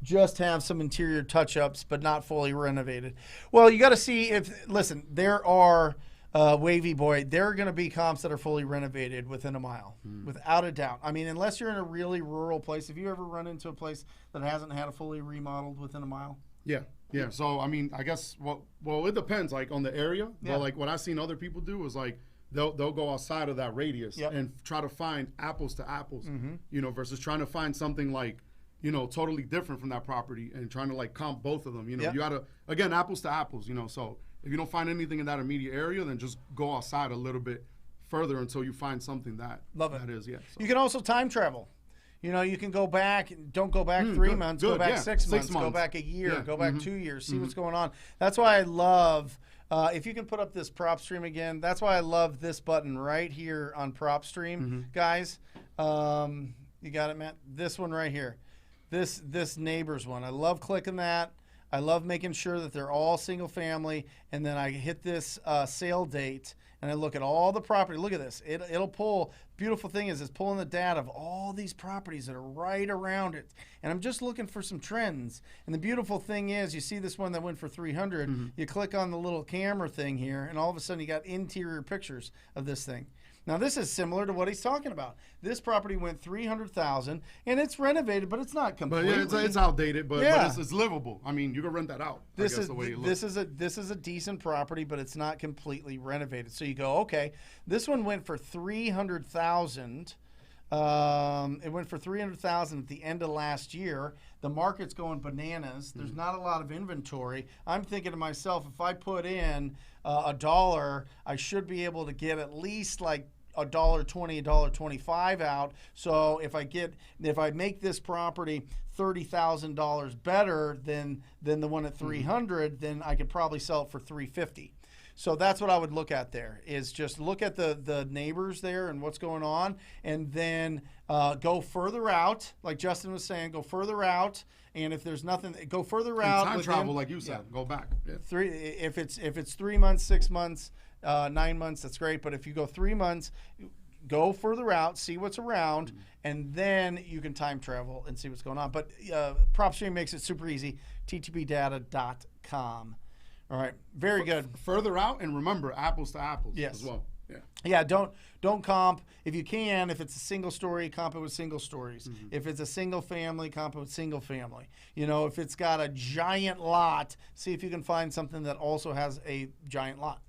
Just have some interior touch-ups, but not fully renovated. Well, you got to see listen, there are, Wavy Boy, there are going to be comps that are fully renovated within a mile, without a doubt. I mean, unless you're in a really rural place. Have you ever run into a place that hasn't had a fully remodeled within a mile? Yeah. Yeah. So I mean, I guess well, it depends like on the area. Yeah. But like what I've seen other people do is like they'll go outside of that radius Yep. and try to find apples to apples, versus trying to find something like totally different from that property and trying to like comp both of them. Yep. You gotta again apples to apples. So if you don't find anything in that immediate area, then just go outside a little bit further until you find something that Love it. that is. Yeah. So. You can also time travel. You can go back. Don't go back 3 good, months. Go good, back yeah. 6 6 months. Go months. back a year. Yeah, Go back 2 years. See what's going on. That's why I love. If you can put up this prop stream again, that's why I love this button right here on prop stream, guys. You got it, Matt. This one right here. This neighbors one. I love clicking that. I love making sure that they're all single family, and then I hit this sale date, and I look at all the property. Look at this. It'll pull. Beautiful thing is it's pulling the data of all these properties that are right around it, and I'm just looking for some trends. And the beautiful thing is, you see this one that went for 300. You click on the little camera thing here, and all of a sudden you got interior pictures of this thing. Now this is similar to what he's talking about. This property went $300,000, and it's renovated, but it's not But completely. yeah, it's outdated, but Yeah. it's livable. I mean, you can rent that out. This I guess is the way it looks. this is a decent property, but it's not completely renovated. So you go, okay, this one went for $300,000. It went for $300,000 at the end of last year. The market's going bananas. There's not a lot of inventory. I'm thinking to myself, if I put in $1, I should be able to get at least like $1.20, $1.25 out. So if I make this property $30,000 better than the one at 300, then I could probably sell it for $350. So that's what I would look at there, is just look at the neighbors there and what's going on, and then go further out, like Justin was saying, go further out, and if there's nothing, go further And out. time travel, like you said, go back. Yeah. If it's 3 months, 6 months, 9 months, that's great. But if you go 3 months, go further out, see what's around, and then you can time travel and see what's going on. But PropStream makes it super easy. ttbdata.com. All right, very good. Further out, and remember, apples to apples as well. Yeah. Yeah, don't comp. If you can, if it's a single story, comp it with single stories. If it's a single family, comp it with single family. If it's got a giant lot, see if you can find something that also has a giant lot.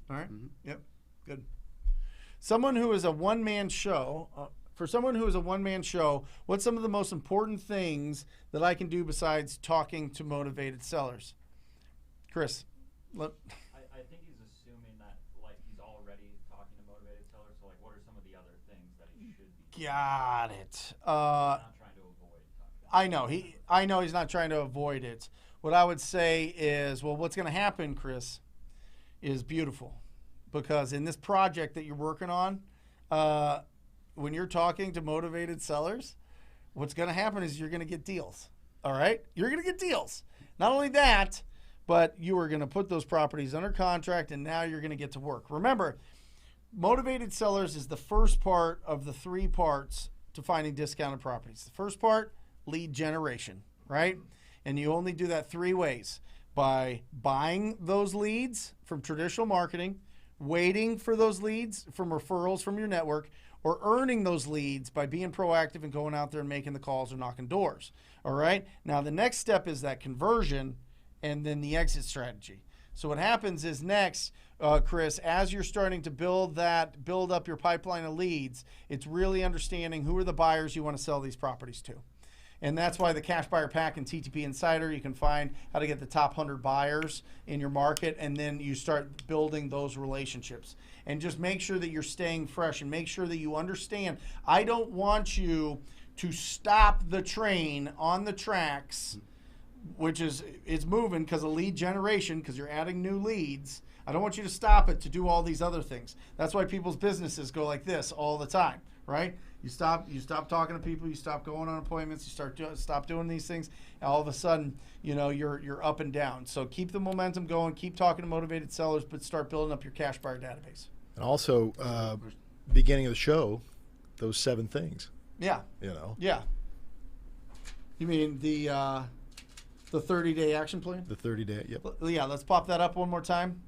All right? Yep, good. Someone who is a one-man show, for someone who is a one-man show, what's some of the most important things that I can do besides talking to motivated sellers? Chris. I think he's assuming that like he's already talking to motivated sellers. So like, what are some of the other things that he should be? Got it. Not trying to avoid talking. I know he's not trying to avoid it. What I would say is, well, what's going to happen, Chris, is beautiful, because in this project that you're working on, when you're talking to motivated sellers, what's going to happen is you're going to get deals. All right, you're going to get deals. Not only that, but you are going to put those properties under contract, and now you're going to get to work. Remember, motivated sellers is the first part of the 3 parts to finding discounted properties. The first part, lead generation, right? And you only do that 3 ways: by buying those leads from traditional marketing, waiting for those leads from referrals from your network, or earning those leads by being proactive and going out there and making the calls or knocking doors. All right? Now, the next step is that conversion, and then the exit strategy. So what happens is next, Chris, as you're starting to build up your pipeline of leads, it's really understanding who are the buyers you want to sell these properties to. And that's why the Cash Buyer Pack and TTP Insider, you can find how to get the top 100 buyers in your market, and then you start building those relationships. And just make sure that you're staying fresh and make sure that you understand. I don't want you to stop the train on the tracks, which is it's moving because of lead generation, because you're adding new leads. I don't want you to stop it to do all these other things. That's why people's businesses go like this all the time, right? You stop talking to people, you stop going on appointments, you stop doing these things, and all of a sudden, you're up and down. So keep the momentum going, keep talking to motivated sellers, but start building up your cash buyer database. And also, beginning of the show, those 7 things. Yeah. Yeah. You mean the 30-day action plan? The 30-day, yep. Yeah, let's pop that up one more time.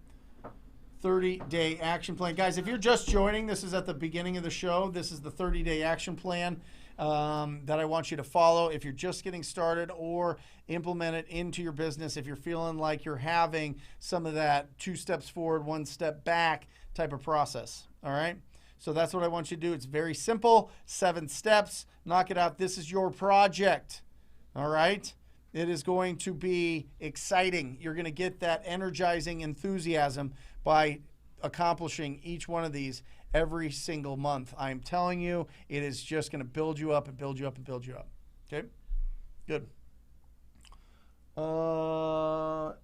30-day action plan. Guys, if you're just joining, this is at the beginning of the show. This is the 30-day action plan that I want you to follow if you're just getting started, or implement it into your business if you're feeling like you're having some of that 2 steps forward, 1 step back type of process. All right? So that's what I want you to do. It's very simple. 7 steps. Knock it out. This is your project. All right? It is going to be exciting. You're going to get that energizing enthusiasm by accomplishing each one of these every single month. I'm telling you, it is just going to build you up and build you up and build you up. Okay? Good.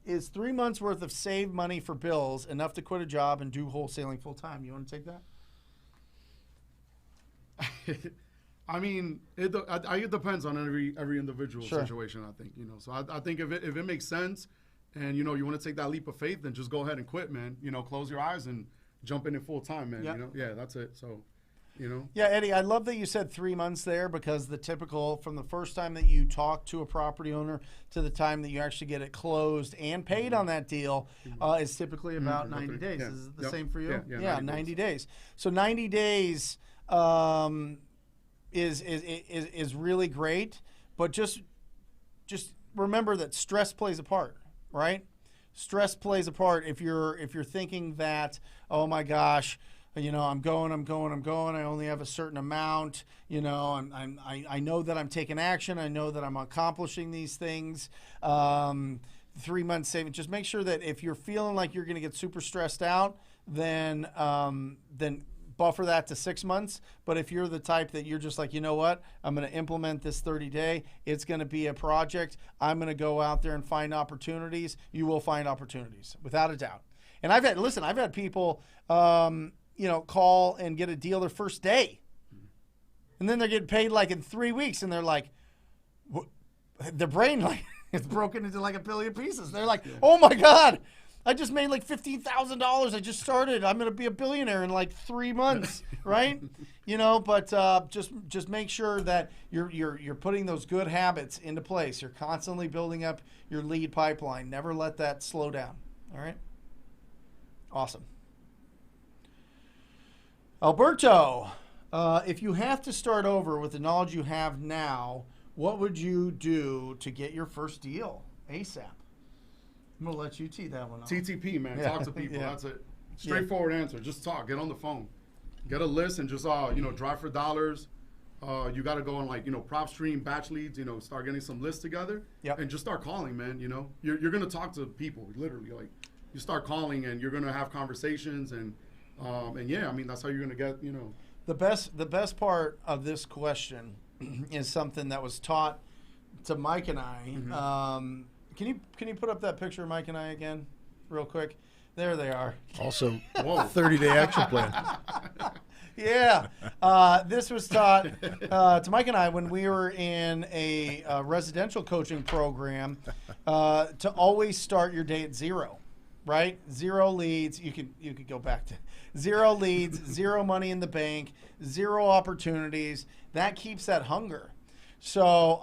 Is 3 months worth of saved money for bills enough to quit a job and do wholesaling full time? You want to take that? I mean, it depends on every individual situation, I think, So I think if it makes sense and, you want to take that leap of faith, then just go ahead and quit, man. Close your eyes and jump in it full time, man. Yep. Yeah, that's it. So, Yeah, Eddie, I love that you said 3 months there, because the typical, from the first time that you talk to a property owner to the time that you actually get it closed and paid on that deal is typically about 90 days. Yeah. Is it the same for you? Yeah, 90 days. So 90 days is really great, but just remember that stress plays a part, right? Stress plays a part. If you're thinking that, oh my gosh, I'm going. I only have a certain amount. I know that I'm taking action. I know that I'm accomplishing these things. 3 months savings. Just make sure that if you're feeling like you're going to get super stressed out, then buffer that to 6 months. But if you're the type that you're just like, you know what, I'm going to implement this 30-day. It's going to be a project. I'm going to go out there and find opportunities. You will find opportunities, without a doubt. And I've had people, call and get a deal their first day. And then they're getting paid like in 3 weeks. And they're like, their brain like it's broken into like a billion pieces. They're like, oh my God, I just made like $15,000. I just started. I'm going to be a billionaire in like 3 months, right? But just make sure that you're putting those good habits into place. You're constantly building up your lead pipeline. Never let that slow down. All right? Awesome. Alberto, if you have to start over with the knowledge you have now, what would you do to get your first deal ASAP? I'm going to let you tee that one off. TTP, man. Yeah. Talk to people. Yeah. That's it. Straightforward answer. Just talk. Get on the phone. Get a list and just, drive for dollars. You got to go on prop stream, batch leads, start getting some lists together. Yep. And just start calling, man. You're going to talk to people, literally. Like, you start calling and you're going to have conversations and yeah, I mean, that's how you're going to get, The best part of this question is something that was taught to Mike and I. Mm-hmm. Can you put up that picture of Mike and I again, real quick? There they are. Also, 30-day action plan. Yeah, this was taught to Mike and I when we were in a residential coaching program to always start your day at 0, right? 0 leads. You could go back to 0 leads, 0 money in the bank, 0 opportunities. That keeps that hunger. So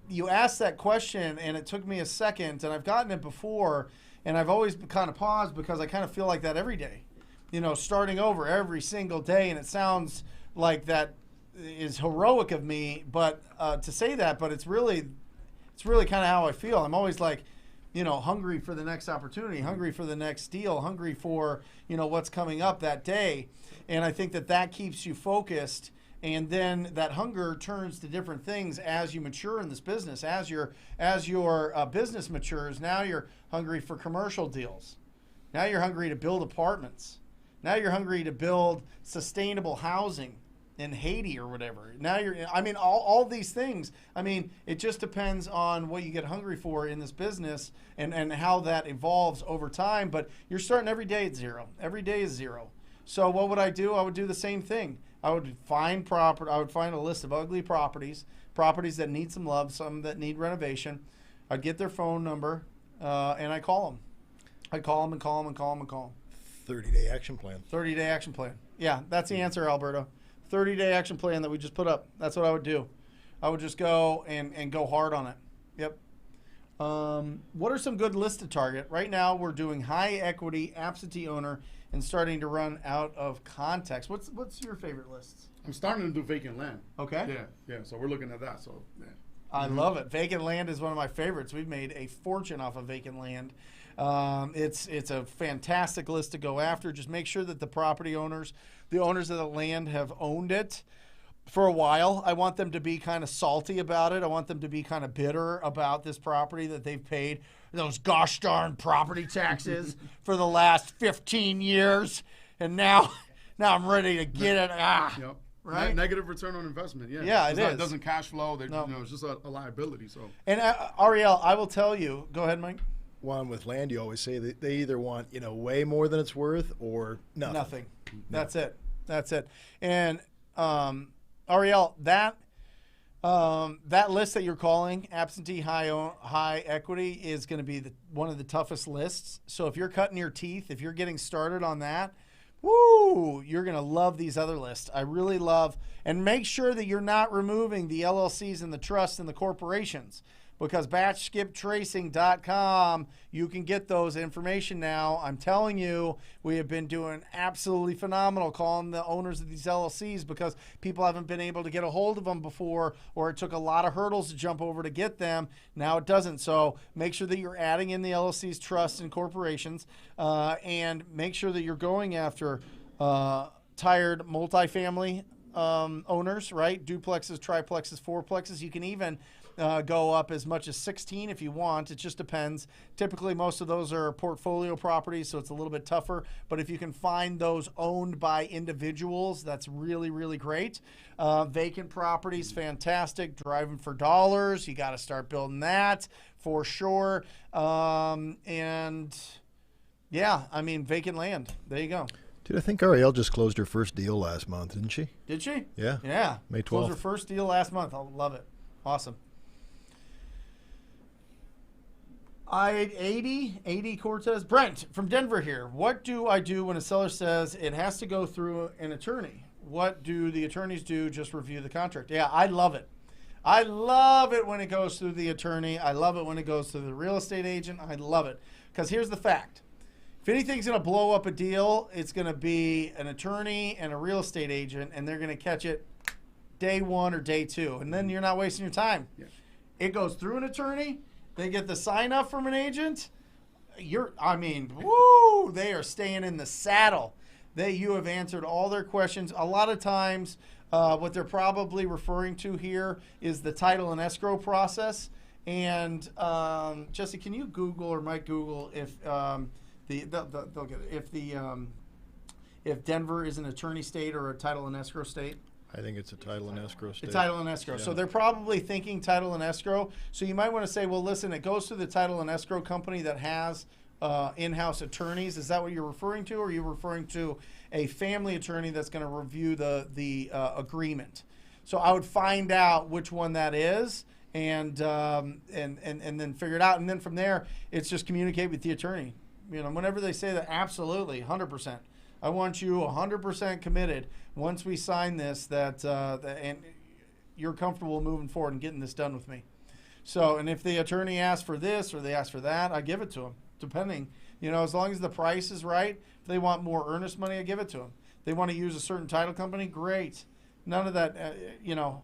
you asked that question, and it took me a second, and I've gotten it before, and I've always kind of paused because I kind of feel like that every day, starting over every single day, and it sounds like that is heroic of me, but to say that, but it's really kind of how I feel. I'm always like, hungry for the next opportunity, hungry for the next deal, hungry for, what's coming up that day. And I think that keeps you focused. And then that hunger turns to different things as you mature in this business. As your business matures, now you're hungry for commercial deals. Now you're hungry to build apartments. Now you're hungry to build sustainable housing in Haiti or whatever. Now all these things. It just depends on what you get hungry for in this business and how that evolves over time. But you're starting every day at zero. Every day is zero. So what would I do? I would do the same thing. I would find a list of ugly properties that need some love, some that need renovation. I'd get their phone number, and I call them. I call them and call them and call them and call them. 30-day action plan. 30-day action plan. Yeah, that's the answer, Alberto. 30-day action plan that we just put up. That's what I would do. I would just go and go hard on it. Yep. What are some good lists to target? Right now, we're doing high equity absentee owner and starting to run out of context. What's your favorite lists? I'm starting to do vacant land. Okay. Yeah. So we're looking at that. So yeah. I love it. Vacant land is one of my favorites. We've made a fortune off of vacant land. It's a fantastic list to go after. Just make sure that the property owners, the owners of the land, have owned it for a while. I want them to be kind of salty about it. I want them to be kind of bitter about this property that they've paid those gosh darn property taxes for the last 15 years. And now I'm ready to get it. Yep. Right? Negative return on investment. Yeah. Yeah, It doesn't cash flow. No. It's just a liability. So. And Ariel, I will tell you. Go ahead, Mike. One with land, you always say that they either want way more than it's worth or nothing. Nothing. That's it. And Ariel, that list that you're calling absentee high equity is going to be one of the toughest lists. So if you're cutting your teeth, if you're getting started on that, you're going to love these other lists. I really love, and make sure that you're not removing the LLCs and the trusts and the corporations, because batchskiptracing.com, you can get those information now. I'm telling you, we have been doing absolutely phenomenal calling the owners of these LLCs because people haven't been able to get a hold of them before, or it took a lot of hurdles to jump over to get them. Now it doesn't. So make sure that you're adding in the LLCs, trusts, and corporations, and make sure that you're going after tired multifamily owners, right? Duplexes, triplexes, fourplexes. You can even go up as much as 16 if you want. It just depends. Typically, most of those are portfolio properties, so it's a little bit tougher. But if you can find those owned by individuals, that's really, really great. Vacant properties, fantastic. Driving for dollars, you got to start building that for sure. And yeah, vacant land. There you go. Dude, I think Ariel just closed her first deal last month, didn't she? Did she? Yeah. Yeah. May 12th. Closed her first deal last month. I love it. Awesome. 80 Cortez. Brent from Denver here. What do I do when a seller says it has to go through an attorney? What do the attorneys do? Just review the contract. Yeah, I love it. I love it when it goes through the attorney. I love it when it goes through the real estate agent. I love it. Because here's the fact. If anything's going to blow up a deal, it's going to be an attorney and a real estate agent, and they're going to catch it day one or day two. And then you're not wasting your time. Yeah. It goes through an attorney. They get the sign up from an agent. They are staying in the saddle. You have answered all their questions. A lot of times, what they're probably referring to here is the title and escrow process. And Jesse, can you Google, or Mike Google, if they'll get it, if Denver is an attorney state or a title and escrow state? I think it's a title and escrow state. The title and escrow. Yeah. So they're probably thinking title and escrow. So you might want to say, well, listen, it goes through the title and escrow company that has in-house attorneys. Is that what you're referring to, or are you referring to a family attorney that's going to review the agreement? So I would find out which one that is, and then figure it out. And then from there, it's just communicate with the attorney. Whenever they say that, absolutely, 100%. I want you 100% committed once we sign this and you're comfortable moving forward and getting this done with me. So, and if the attorney asks for this or they ask for that, I give it to them, depending. As long as the price is right. If they want more earnest money, I give it to them. They want to use a certain title company, great. None of that,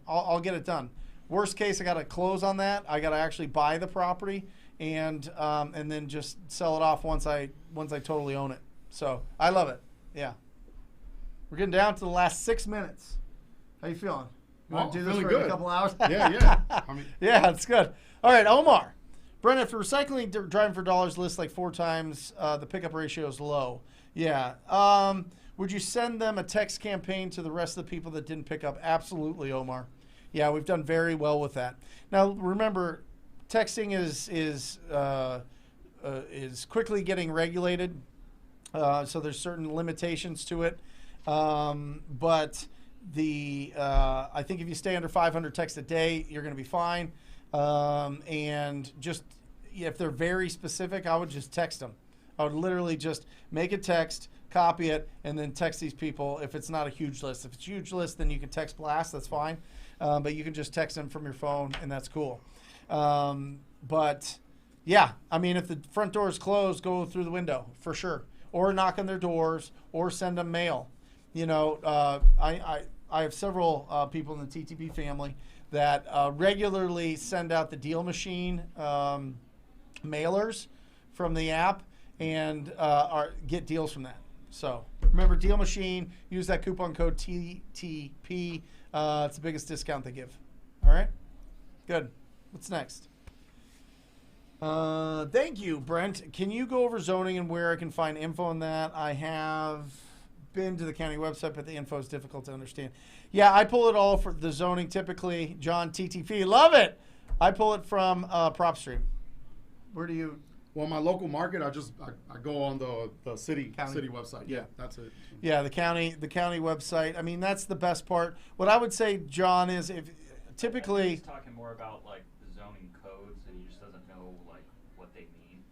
I'll get it done. Worst case, I got to close on that. I got to actually buy the property. and then just sell it off once I totally own it. So I love it. Yeah. We're getting down to the last 6 minutes. How you feeling? You want to do this feeling for a good. couple hours? Yeah. I mean, Yeah, it's good. All right, Omar. Brent, if recycling driving for dollars lists like 4 times, the pickup ratio is low. Yeah. Would you send them a text campaign to the rest of the people that didn't pick up? Absolutely, Omar. Yeah, we've done very well with that. Now, remember, texting is quickly getting regulated, so there's certain limitations to it. But I think if you stay under 500 texts a day, you're going to be fine. And just if they're very specific, I would just text them. I would literally just make a text, copy it, and then text these people if it's not a huge list. If it's a huge list, then you can text blast. That's fine. But you can just text them from your phone, and that's cool. But, yeah, I mean, if the front door is closed, go through the window for sure. Or knock on their doors, or send them mail. You know, I have several people in the TTP family that regularly send out the Deal Machine mailers from the app and get deals from that. So remember, Deal Machine, use that coupon code TTP. It's the biggest discount they give. All right? Good. What's next? Thank you, Brent. Can you go over zoning and where I can find info on that? I have been to the county website, but the info is difficult to understand. Yeah, I pull it all for the zoning typically. John, TTP, love it. I pull it from PropStream. Where do you? well, my local market, I go on the city website. Yeah, that's it. Yeah, the county website. I mean, that's the best part. What I would say, John, is if I think typically he's talking more about like the zoning codes, and he just doesn't know like what they mean.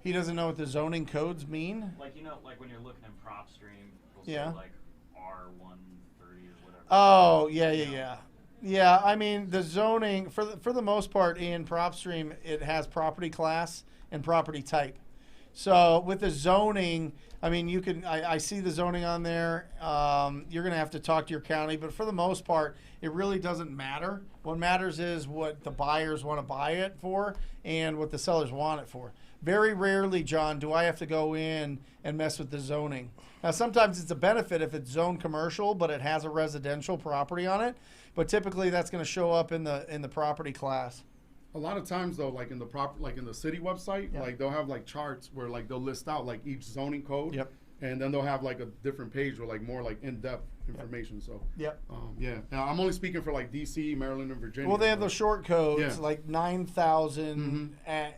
he doesn't know what the zoning codes mean. Like like when you're looking in PropStream, it'll Yeah. say like R130 or whatever. Oh, yeah. Yeah, I mean, the zoning, for the most part in PropStream, it has property class and property type. So with the zoning, I mean, you can, I see the zoning on there. You're going to have to talk to your county, but for the most part, it really doesn't matter. What matters is what the buyers want to buy it for and what the sellers want it for. Very rarely, John, do I have to go in and mess with the zoning. Now, sometimes it's a benefit if it's zoned commercial, but it has a residential property on it. But typically, that's going to show up in the property class. A lot of times though, like in the city website, Yeah. like they'll have like charts where like they'll list out like each zoning code. Yep. And then they'll have like a different page with like more like in-depth information. So Yep. yeah. Now I'm only speaking for like DC, Maryland, and Virginia. Well, they have but, those short codes, Yeah. like 9,000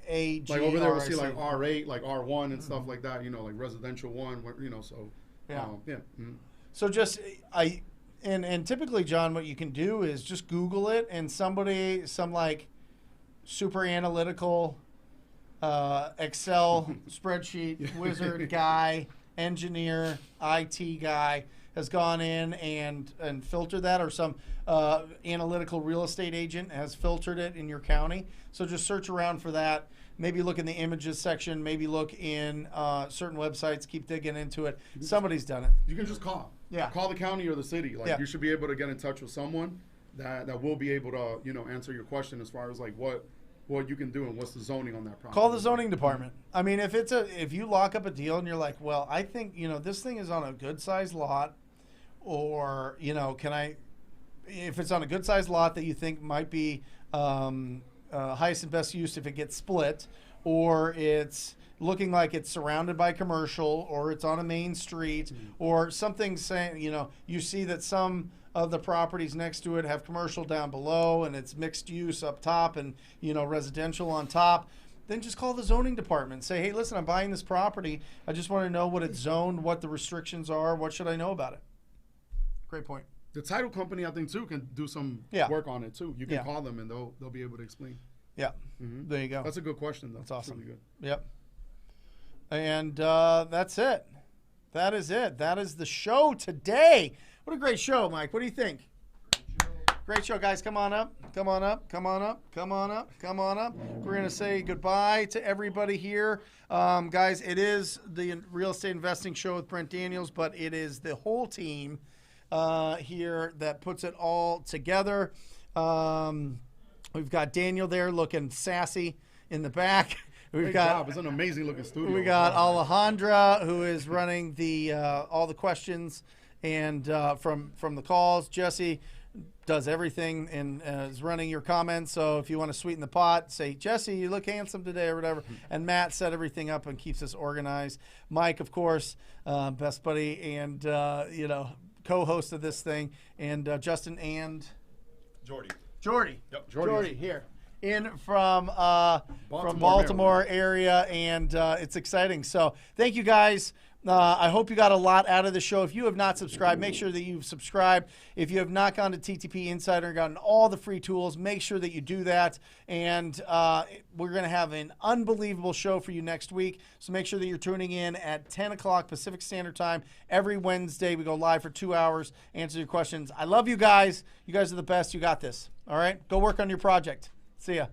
AG. like over there we'll see RIC. like R8, like R1 and stuff like that. You know, like residential one. You know, so Yeah. yeah. Mhm. So just and typically, John, what you can do is just Google it, and some like super analytical Excel spreadsheet wizard guy, engineer, IT guy has gone in and filtered that, or some analytical real estate agent has filtered it in your county. So just search around for that. Maybe look in the images section. Maybe look in certain websites. Keep digging into it. Somebody's done it. You can just call. Yeah. Call the county or the city. Like Yeah. you should be able to get in touch with someone that will be able to, you know, answer your question as far as like what you can do and what's the zoning on that property. Call the zoning department. I mean, if you lock up a deal and you're like, well, I think, this thing is on a good sized lot, or, if it's on a good sized lot that you think might be highest and best use if it gets split, or it's looking like it's surrounded by commercial, or it's on a main street, or something saying, you see that some of the properties next to it have commercial down below and it's mixed use up top and, residential on top, then just call the zoning department. Say, hey, listen, I'm buying this property. I just want to know what it's zoned, what the restrictions are. What should I know about it? Great point. The title company, I think, too, can do some Yeah. work on it too. You can Yeah. call them and they'll be able to explain. Yeah. Mhm. There you go. That's a good question, though. That's awesome. It's really good. Yep. And that's it. That is it. That is the show today. What a great show, Mike. What do you think? Great show, guys. Come on up. Come on up. Come on up. Come on up. Come on up. We're going to say goodbye to everybody here. Guys, it is the Real Estate Investing Show with Brent Daniels, but it is the whole team here that puts it all together. We've got Daniel there looking sassy in the back. We've Great got job. It's an amazing looking studio. we got Alejandra, who is running the all the questions and from the calls. Jesse does everything and is running your comments. So if you want to sweeten the pot, say, Jesse, you look handsome today or whatever. And Matt set everything up and keeps us organized. Mike, of course, best buddy and co-host of this thing. And Justin and Jordy. Yep, Jordy. Jordy here. In from Baltimore area, and it's exciting. So thank you guys. I hope you got a lot out of the show. If you have not subscribed, make sure that you've subscribed. If you have not gone to TTP Insider and gotten all the free tools, make sure that you do that. And we're going to have an unbelievable show for you next week. So make sure that you're tuning in at 10 o'clock Pacific Standard Time. Every Wednesday, we go live for 2 hours, answer your questions. I love you guys. You guys are the best. You got this. All right? Go work on your project. See ya.